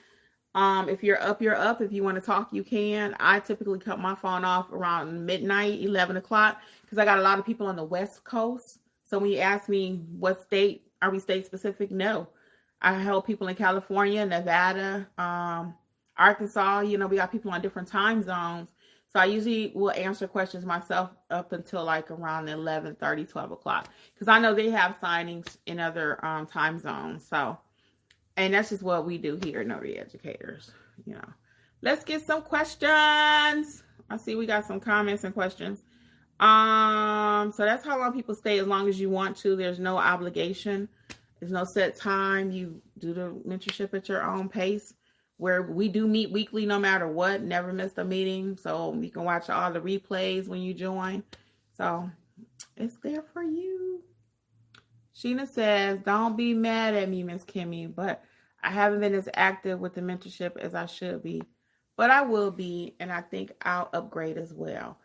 If you're up, you're up. If you want to talk, you can. I typically cut my phone off around midnight, 11 o'clock, because I got a lot of people on the West Coast. So when you ask me what state, are we state specific? No. I help people in California, Nevada, Arkansas. We got people on different time zones. So I usually will answer questions myself up until like around 11:30, 12 o'clock. Because I know they have signings in other time zones. So, and that's just what we do here at Notary Educators. Let's get some questions. I see we got some comments and questions. So that's how long people stay, as long as you want to. There's no obligation. There's no set time. You do the mentorship at your own pace. Where we do meet weekly no matter what, never missed a meeting. So you can watch all the replays when you join. So it's there for you. Sheena says, don't be mad at me, Miss Kimmi, but I haven't been as active with the mentorship as I should be. But I will be, and I think I'll upgrade as well.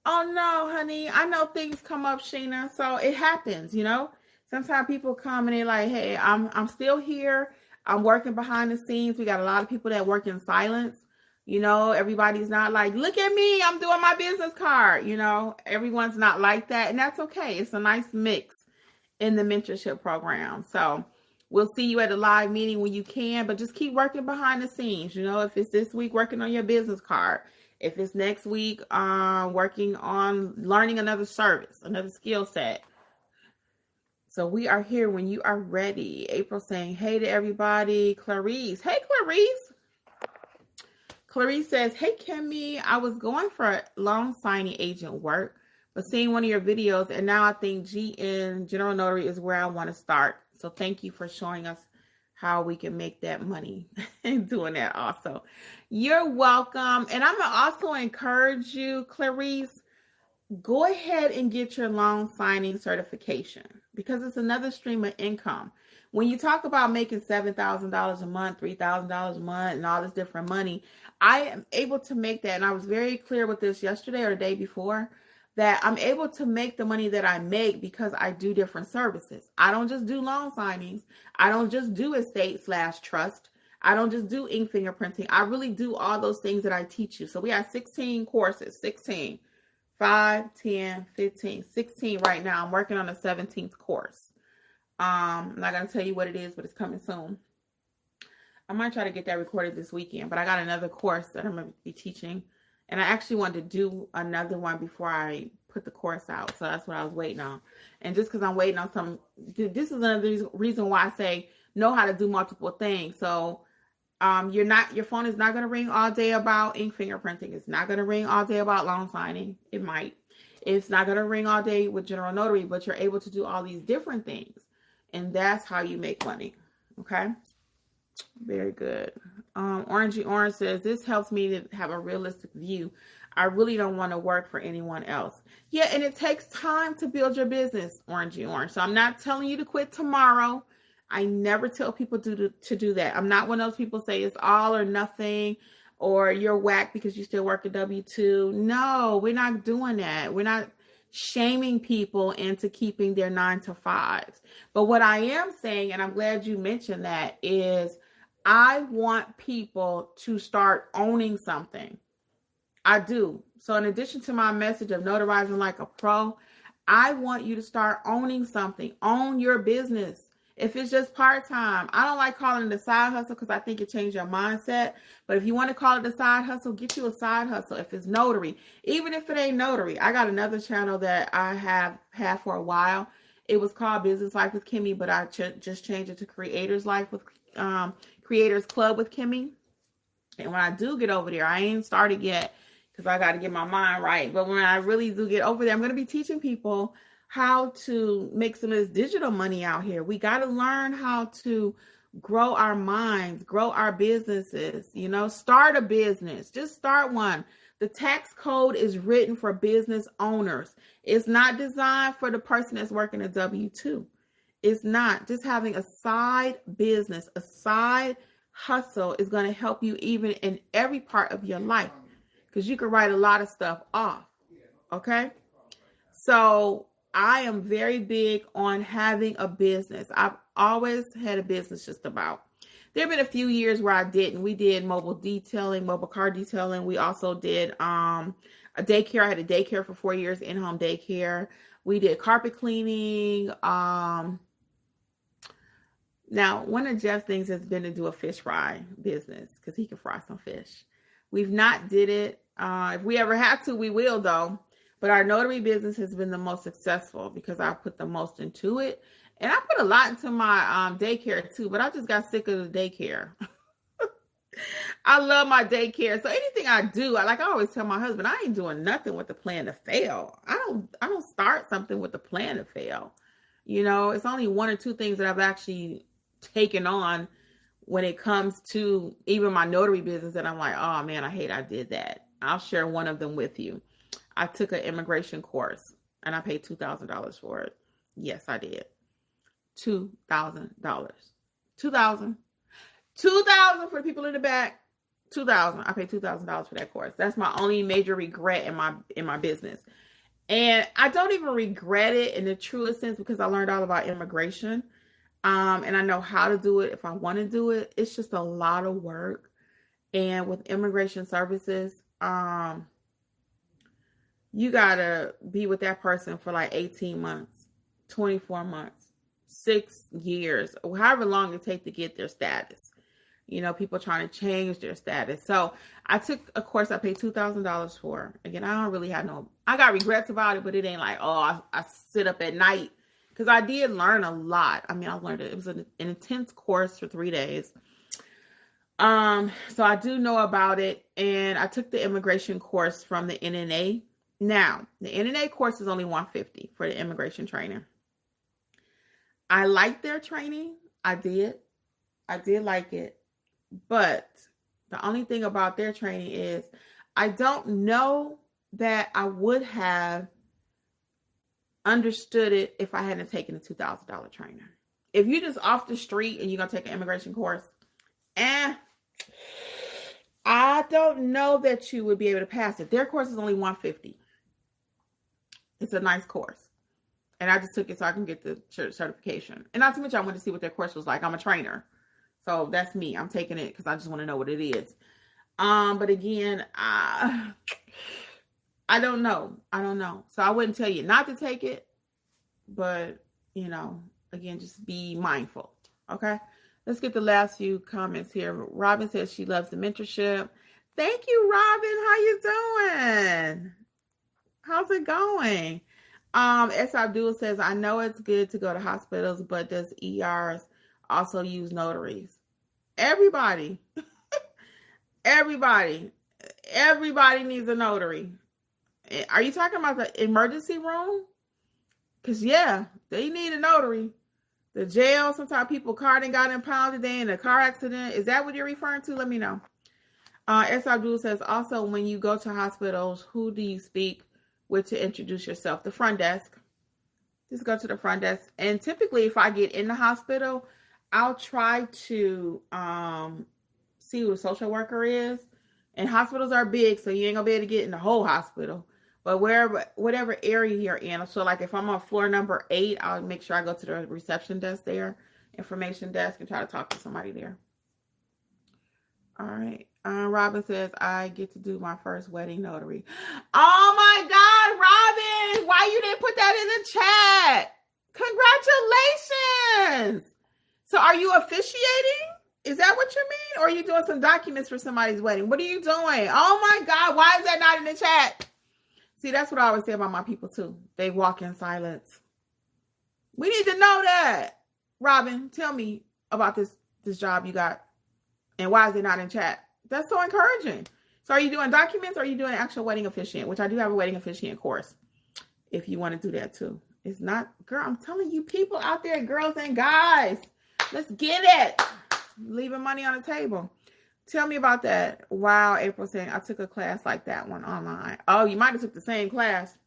Oh no, honey. I know things come up, Sheena. So it happens, you know. Sometimes people come and they're like, hey, I'm still here. I'm working behind the scenes. We got a lot of people that work in silence. You know, everybody's not like, look at me, I'm doing my business card. You know, everyone's not like that. And that's okay. It's a nice mix in the mentorship program. So we'll see you at a live meeting when you can, but just keep working behind the scenes. You know, if it's this week working on your business card, if it's next week working on learning another service, another skill set. So we are here when you are ready. April saying, hey to everybody. Clarice. Hey, Clarice. Clarice says, hey, Kimmi, I was going for loan signing agent work, but seeing one of your videos, and now I think GN, General Notary, is where I want to start. So thank you for showing us how we can make that money and doing that also. You're welcome. And I'm going to also encourage you, Clarice, go ahead and get your loan signing certification because it's another stream of income. When you talk about making $7,000 a month, $3,000 a month, and all this different money, I am able to make that. And I was very clear with this yesterday or the day before that I'm able to make the money that I make because I do different services. I don't just do loan signings. I don't just do estate/trust. I don't just do ink fingerprinting. I really do all those things that I teach you. So we have 16 courses, 16, 5, 10, 15, 16 right now. I'm working on the 17th course. I'm not going to tell you what it is, but it's coming soon. I might try to get that recorded this weekend, but I got another course that I'm going to be teaching. And I actually wanted to do another one before I put the course out. So that's what I was waiting on. And just because I'm waiting on some, this is another reason why I say know how to do multiple things. So your phone is not going to ring all day about ink fingerprinting. It's not going to ring all day about loan signing. It might. It's not going to ring all day with General Notary, but you're able to do all these different things. And that's how you make money. Okay. Very good. Orangey Orange says, this helps me to have a realistic view. I really don't want to work for anyone else. Yeah, and it takes time to build your business, Orangey Orange. So I'm not telling you to quit tomorrow. I never tell people to do that. I'm not one of those people say it's all or nothing or you're whack because you still work a W-2. No, we're not doing that. We're not shaming people into keeping their 9-to-5s. But what I am saying, and I'm glad you mentioned that, is I want people to start owning something. I do. So in addition to my message of notarizing like a pro, I want you to start owning something. Own your business. If it's just part-time, I don't like calling it a side hustle because I think it changes your mindset. But if you want to call it a side hustle, get you a side hustle. If it's notary, even if it ain't notary, I got another channel that I have had for a while. It was called Business Life with Kimmi, but I just changed it to Creators Life with Creators Club with Kimmi. And when I do get over there, I ain't started yet because I got to get my mind right. But when I really do get over there, I'm going to be teaching people how to make some of this digital money out here. We got to learn how to grow our minds, grow our businesses, you know, start a business, just start one. The tax code is written for business owners. It's not designed for the person that's working a W-2. It's not. Just having a side business, a side hustle is going to help you even in every part of your life because you can write a lot of stuff off. Okay. So I am very big on having a business. I've always had a business just about. There have been a few years where I didn't. We did mobile detailing, mobile car detailing. We also did a daycare. I had a daycare for 4 years, in-home daycare. We did carpet cleaning. Now, one of Jeff's things has been to do a fish fry business because he can fry some fish. We've not did it. If we ever have to, we will though. But our notary business has been the most successful because I put the most into it. And I put a lot into my daycare too, but I just got sick of the daycare. I love my daycare. So anything I do, I always tell my husband, I ain't doing nothing with the plan to fail. I don't start something with the plan to fail. You know, it's only one or two things that I've actually taken on when it comes to even my notary business that I'm like, oh man, I hate I did that. I'll share one of them with you. I took an immigration course and I paid $2,000 for it. Yes, I did. $2,000. $2,000 for the people in the back. $2,000. I paid $2,000 for that course. That's my only major regret in my business. And I don't even regret it in the truest sense because I learned all about immigration. And I know how to do it if I want to do it. It's just a lot of work. And with immigration services, you gotta be with that person for like 18 months, 24 months, 6 years, or however long it takes to get their status. You know, people trying to change their status. So I took a course I paid $2,000 for. Again, I don't really have I got regrets about it, but it ain't like, oh, I sit up at night. Because I did learn a lot. I mean, I learned it. It was an intense course for 3 days. So I do know about it. And I took the immigration course from the NNA. Now, the NNA course is only $150 for the immigration training. I liked their training. I did like it. But the only thing about their training is I don't know that I would have understood it if I hadn't taken a $2,000 trainer. If you're just off the street and you're going to take an immigration course, I don't know that you would be able to pass it. Their course is only $150. It's a nice course. And I just took it so I can get the certification. And not to mention, I wanted to see what their course was like. I'm a trainer. So that's me. I'm taking it because I just want to know what it is. But again, I don't know. So I wouldn't tell you not to take it. But, again, just be mindful. Okay. Let's get the last few comments here. Robin says she loves the mentorship. Thank you, Robin. How you doing? How's it going? S. Abdul says, I know it's good to go to hospitals, but does ERs also use notaries? Everybody. Everybody needs a notary. Are you talking about the emergency room? Because, yeah, they need a notary. The jail, sometimes people car got impounded, they in a car accident. Is that what you're referring to? Let me know. S. Abdul says, also, when you go to hospitals, who do you speak with to introduce yourself? The front desk. Just go to the front desk. And typically, if I get in the hospital, I'll try to see who a social worker is. And hospitals are big, so you ain't going to be able to get in the whole hospital. But whatever area you're in. So like if I'm on floor number 8, I'll make sure I go to the reception desk there, information desk, and try to talk to somebody there. All right. Robin says, I get to do my first wedding notary. Oh my God, Robin, why you didn't put that in the chat? Congratulations. So are you officiating? Is that what you mean? Or are you doing some documents for somebody's wedding? What are you doing? Oh my God, why is that not in the chat? See, that's what I always say about my people too. They walk in silence. We need to know that. Robin, tell me about this job you got. And why is it not in chat? That's so encouraging. So are you doing documents or are you doing actual wedding officiant? Which I do have a wedding officiant course. If you want to do that too. It's not, girl, I'm telling you, people out there, girls and guys, let's get it. Leaving money on the table. Tell me about that. Wow, April saying, I took a class like that one online. Oh, you might have took the same class.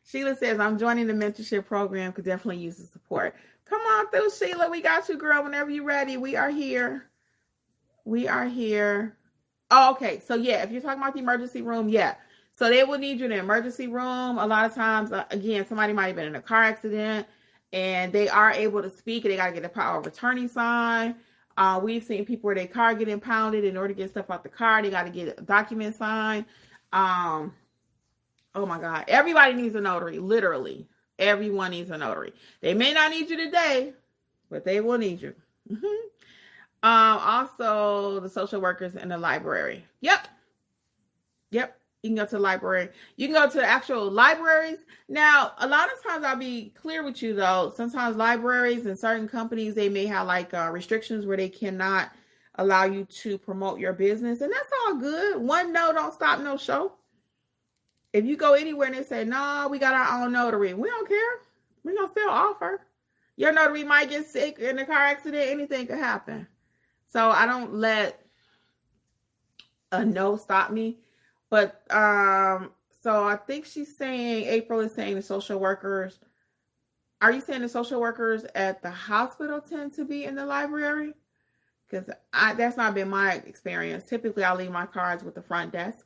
Sheila says, I'm joining the mentorship program. Could definitely use the support. Come on through, Sheila. We got you, girl. Whenever you're ready, we are here. Oh, okay. So, yeah, if you're talking about the emergency room, yeah. So they will need you in the emergency room. A lot of times, again, somebody might have been in a car accident and they are able to speak and they got to get a power of attorney signed. We've seen people where their car get impounded. In order to get stuff out the car, they got to get a document signed. Oh my God. Everybody needs a notary. Literally. Everyone needs a notary. They may not need you today, but they will need you. Mm-hmm. Also, the social workers in the library. Yep. You can go to the library. You can go to actual libraries. Now, a lot of times I'll be clear with you though. Sometimes libraries and certain companies, they may have like restrictions where they cannot allow you to promote your business. And that's all good. One no, don't stop no show. If you go anywhere and they say, no, we got our own notary. We don't care. We're going to still offer. Your notary might get sick in a car accident. Anything could happen. So I don't let a no stop me. But, so I think she's saying, April is saying the social workers. Are you saying the social workers at the hospital tend to be in the library? because that's not been my experience. Typically, I'll leave my cards with the front desk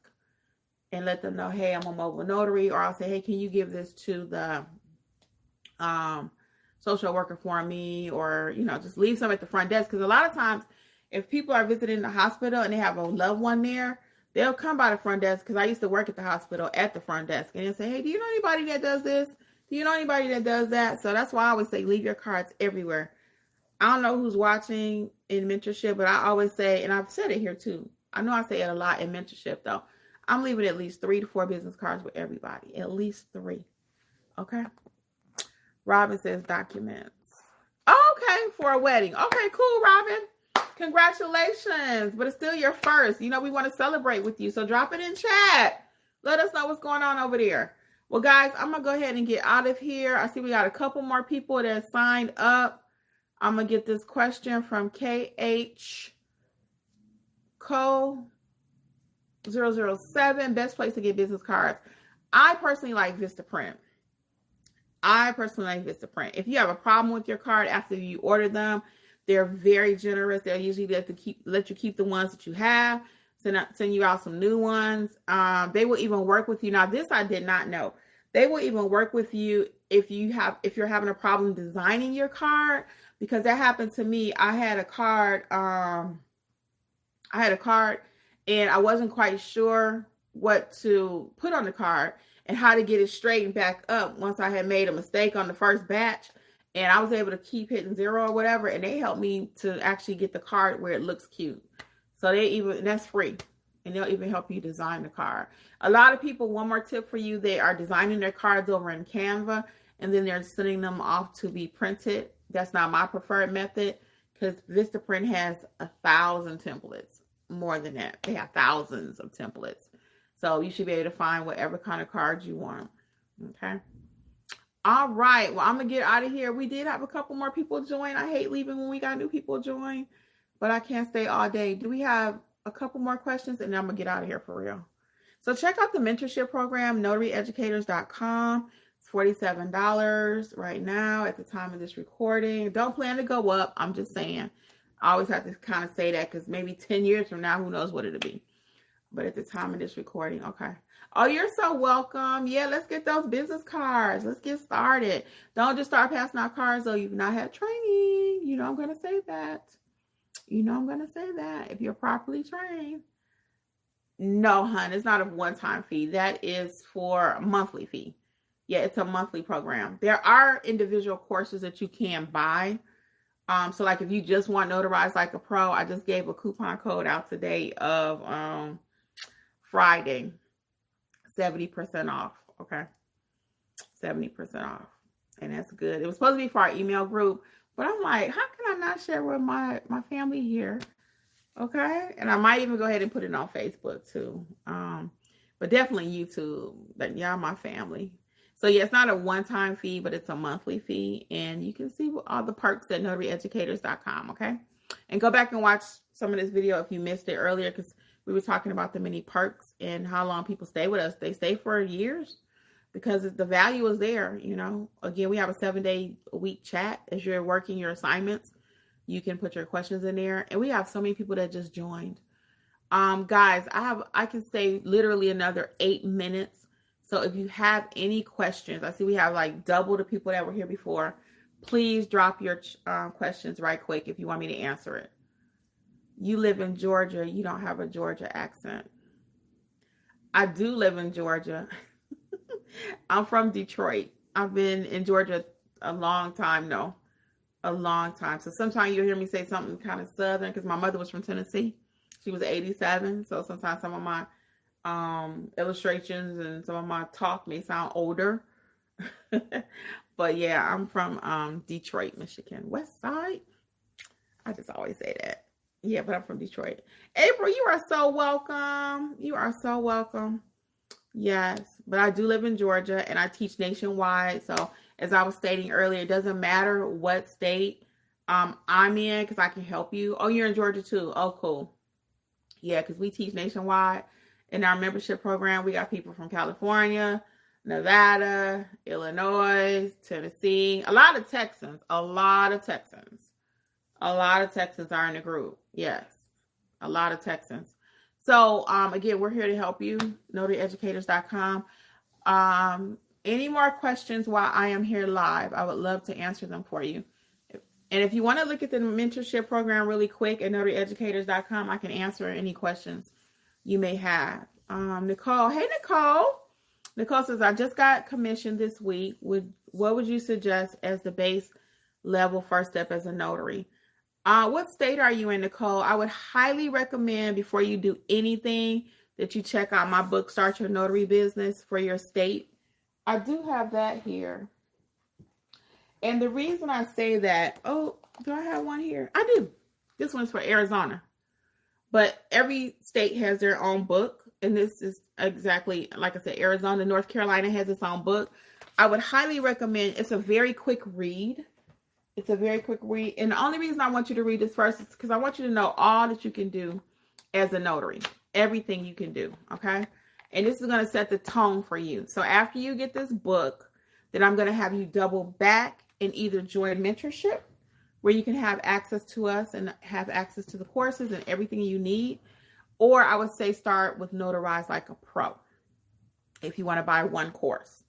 and let them know, hey, I'm a mobile notary, or I'll say, hey, can you give this to the social worker for me, or, just leave some at the front desk. Because a lot of times, if people are visiting the hospital and they have a loved one there, they'll come by the front desk, because I used to work at the hospital at the front desk, and they'll say, hey, do you know anybody that does this? Do you know anybody that does that? So that's why I always say, leave your cards everywhere. I don't know who's watching in mentorship, but I always say, and I've said it here too, I know I say it a lot in mentorship though, I'm leaving at least 3 to 4 business cards with everybody. At least 3. Okay. Robin says documents. Okay, for a wedding. Okay, cool, Robin. Congratulations. But it's still your first. We want to celebrate with you. So drop it in chat. Let us know what's going on over there. Well, guys, I'm going to go ahead and get out of here. I see we got a couple more people that signed up. I'm going to get this question from KH Co 007. Best place to get business cards. I personally like Vistaprint. If you have a problem with your card after you order them, they're very generous. They'll usually let you keep the ones that you have, send you out some new ones. They will even work with you. Now, this I did not know. They will even work with you if you're having a problem designing your card, because that happened to me. I had a card and I wasn't quite sure what to put on the card and how to get it straightened back up once I had made a mistake on the first batch. And I was able to keep hitting 0 or whatever, and they helped me to actually get the card where it looks cute. So that's free, and they'll even help you design the card. A lot of people, one more tip for you, they are designing their cards over in Canva, and then they're sending them off to be printed. That's not my preferred method, because Vistaprint has 1,000 templates. More than that, they have thousands of templates. So you should be able to find whatever kind of cards you want. Okay. All right. Well, I'm going to get out of here. We did have a couple more people join. I hate leaving when we got new people join, but I can't stay all day. Do we have a couple more questions? And then I'm going to get out of here for real. So check out the mentorship program, notaryeducators.com. It's $47 right now at the time of this recording. Don't plan to go up. I'm just saying. I always have to kind of say that, because maybe 10 years from now, who knows what it'll be. But at the time of this recording, okay. Oh, you're so welcome. Yeah, let's get those business cards. Let's get started. Don't just start passing out cards though you've not had training. I'm going to say that. If you're properly trained. No, hon, it's not a one-time fee. That is for a monthly fee. Yeah, it's a monthly program. There are individual courses that you can buy. So like if you just want Notarized Like a Pro, I just gave a coupon code out today of Friday, 70% off. Okay. 70% off. And that's good. It was supposed to be for our email group, but I'm like, how can I not share with my family here? Okay. And I might even go ahead and put it on Facebook too. But definitely YouTube. But y'all my family. So yeah, it's not a one-time fee, but it's a monthly fee. And you can see all the perks at notaryeducators.com. Okay. And go back and watch some of this video if you missed it earlier, because we were talking about the many perks and how long people stay with us. They stay for years because the value is there. Again, we have a 7-day-a-week chat. As you're working your assignments, you can put your questions in there. And we have so many people that just joined. Guys, I can stay literally another 8 minutes. So if you have any questions, I see we have like double the people that were here before. Please drop your questions right quick if you want me to answer it. You live in Georgia. You don't have a Georgia accent. I do live in Georgia. I'm from Detroit. I've been in Georgia a long time. No, a long time. So sometimes you'll hear me say something kind of Southern, because my mother was from Tennessee. She was 87. So sometimes some of my illustrations and some of my talk may sound older. But yeah, I'm from Detroit, Michigan. West Side. I just always say that. Yeah, but I'm from Detroit. April, you are so welcome. You are so welcome. Yes, but I do live in Georgia and I teach nationwide. So as I was stating earlier, it doesn't matter what state I'm in, because I can help you. Oh, you're in Georgia too. Oh, cool. Yeah, because we teach nationwide. In our membership program, we got people from California, Nevada, Illinois, Tennessee, a lot of Texans are in the group. Yes, a lot of Texans. So again, we're here to help you, notaryeducators.com. Any more questions while I am here live? I would love to answer them for you. And if you want to look at the mentorship program really quick at notaryeducators.com, I can answer any questions you may have. Nicole, hey Nicole. Nicole says, I just got commissioned this week. What would you suggest as the base level first step as a notary? What state are you in, Nicole? I would highly recommend before you do anything that you check out my book, Start Your Notary Business for your state. I do have that here. And the reason I say that, do I have one here? I do. This one's for Arizona. But every state has their own book. And this is exactly, like I said, Arizona, North Carolina has its own book. I would highly recommend, it's a very quick read. It's a very quick read. And the only reason I want you to read this first is because I want you to know all that you can do as a notary. Everything you can do, okay? And this is going to set the tone for you. So after you get this book, then I'm going to have you double back and either join mentorship, where you can have access to us and have access to the courses and everything you need. Or I would say start with Notarize Like a Pro if you want to buy one course.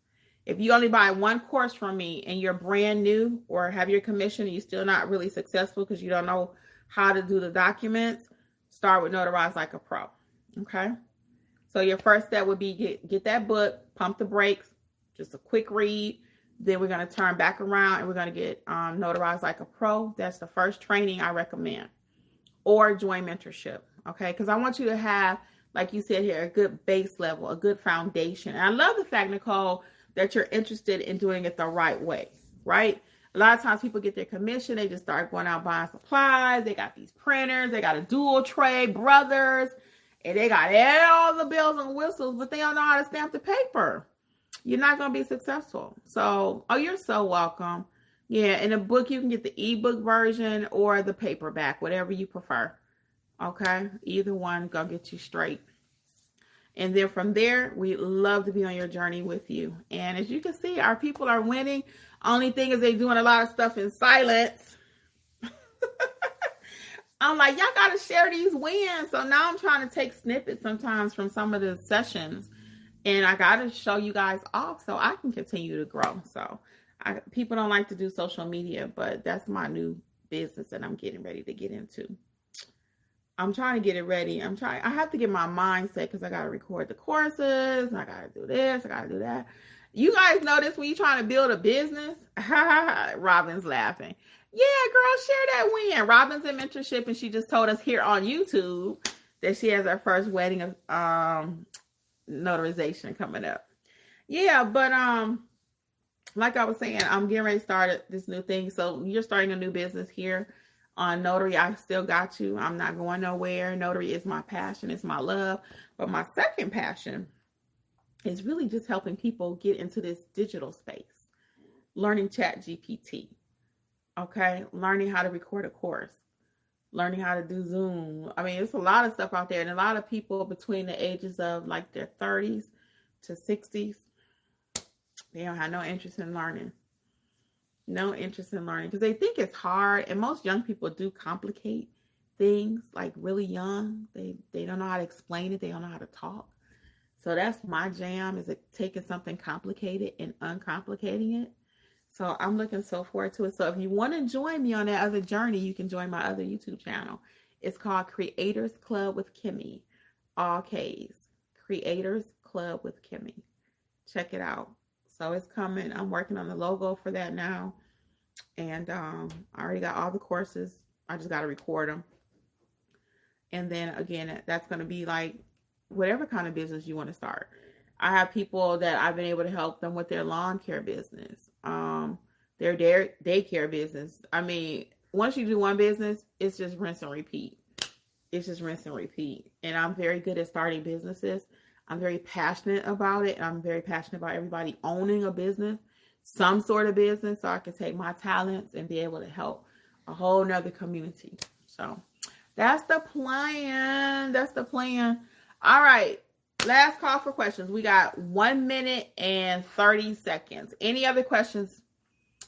If you only buy one course from me and you're brand new or have your commission and you're still not really successful because you don't know how to do the documents, start with Notarize Like a Pro, okay? So your first step would be get that book, pump the brakes, just a quick read. Then we're going to turn back around and we're going to get Notarize Like a Pro. That's the first training I recommend. Or join mentorship, okay? Because I want you to have, like you said here, a good base level, a good foundation. And I love the fact, Nicole, that you're interested in doing it the right way, right? A lot of times people get their commission, they just start going out buying supplies. They got these printers, they got a dual tray, brothers, and they got all the bells and whistles, but they don't know how to stamp the paper. You're not going to be successful. So, you're so welcome. Yeah, in a book, you can get the ebook version or the paperback, whatever you prefer. Okay? Either one going to get you straight. And then from there, we love to be on your journey with you. And as you can see, our people are winning. Only thing is they're doing a lot of stuff in silence. I'm like, y'all got to share these wins. So now I'm trying to take snippets sometimes from some of the sessions. And I got to show you guys off so I can continue to grow. So people don't like to do social media, but that's my new business that I'm getting ready to get into. I'm trying to get it ready. I have to get my mindset because I got to record the courses. And I got to do this. I got to do that. You guys know this when you're trying to build a business? Robin's laughing. Yeah, girl, share that win. Robin's in mentorship, and she just told us here on YouTube that she has her first wedding of notarization coming up. Yeah, but like I was saying, I'm getting ready to start this new thing. So you're starting a new business here on Notary. I still got you. I'm not going nowhere. Notary is my passion. It's my love. But my second passion is really just helping people get into this digital space, learning ChatGPT. Okay, learning how to record a course, learning how to do Zoom. I mean, it's a lot of stuff out there, and a lot of people between the ages of like their 30s to 60s, they don't have no interest in learning. No interest in learning because they think it's hard, and most young people do complicate things like really young. They don't know how to explain it. They don't know how to talk. So that's my jam, is taking something complicated and uncomplicating it. So I'm looking so forward to it. So if you want to join me on that other journey, you can join my other YouTube channel. It's called Creators Club with Kimmi. All K's. Creators Club with Kimmi. Check it out. So it's coming. I'm working on the logo for that now. And I already got all the courses. I just got to record them. And then again, that's going to be like whatever kind of business you want to start. I have people that I've been able to help them with their lawn care business. Their daycare business. I mean, once you do one business, it's just rinse and repeat. It's just rinse and repeat. And I'm very good at starting businesses. I'm very passionate about it. I'm very passionate about everybody owning a business, some sort of business, so I can take my talents and be able to help a whole nother community. So that's the plan. That's the plan. All right. Last call for questions. We got 1 minute and 30 seconds. Any other questions?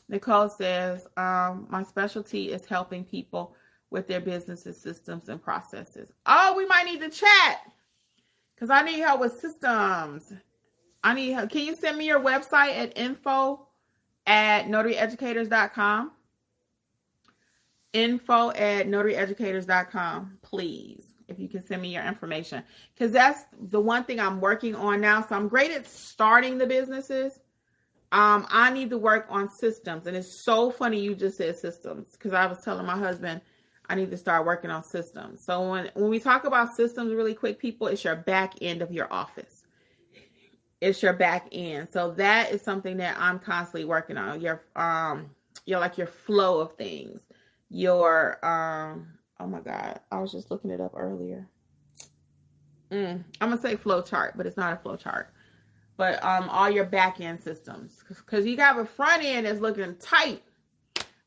Nicole says, my specialty is helping people with their businesses, systems, and processes. Oh, we might need to chat because I need help with systems. I need help. Can you send me your website at info@notaryeducators.com? info@notaryeducators.com, please. If you can send me your information, because that's the one thing I'm working on now. So I'm great at starting the businesses. I need to work on systems. And it's so funny you just said systems, because I was telling my husband I need to start working on systems. So when we talk about systems really quick, people, it's your back end of your office. It's your back end. So that is something that I'm constantly working on. Your flow of things. Your oh my God, I was just looking it up earlier. I'm gonna say flow chart, but it's not a flow chart. But all your back end systems, because you got a front end that's looking tight,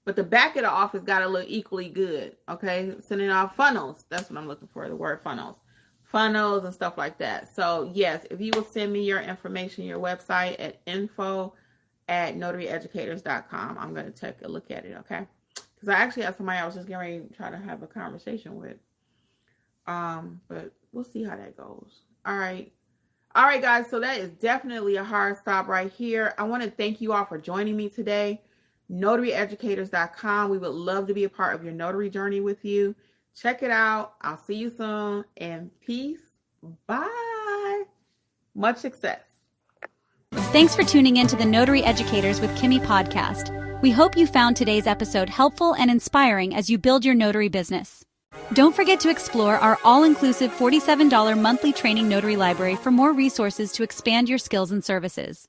but the back of the office got to look equally good. Okay, sending out funnels. That's what I'm looking for. The word funnels and stuff like that. So yes, if you will send me your information, your website at info@notaryeducators.com, I'm going to take a look at it. Okay, because I actually have somebody I was just getting ready to try to have a conversation with. But we'll see how that goes. All right, guys. So that is definitely a hard stop right here. I want to thank you all for joining me today. NotaryEducators.com. We would love to be a part of your notary journey with you. Check it out. I'll see you soon. And peace. Bye. Much success. Thanks for tuning in to the Notary Educators with Kimmi podcast. We hope you found today's episode helpful and inspiring as you build your notary business. Don't forget to explore our all-inclusive $47 monthly training notary library for more resources to expand your skills and services.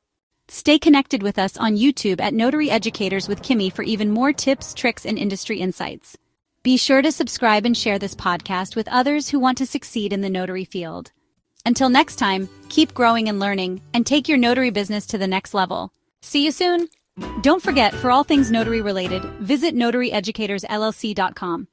Stay connected with us on YouTube at Notary Educators with Kimmi for even more tips, tricks, and industry insights. Be sure to subscribe and share this podcast with others who want to succeed in the notary field. Until next time, keep growing and learning, and take your notary business to the next level. See you soon! Don't forget, for all things notary related, visit notaryeducatorsllc.com.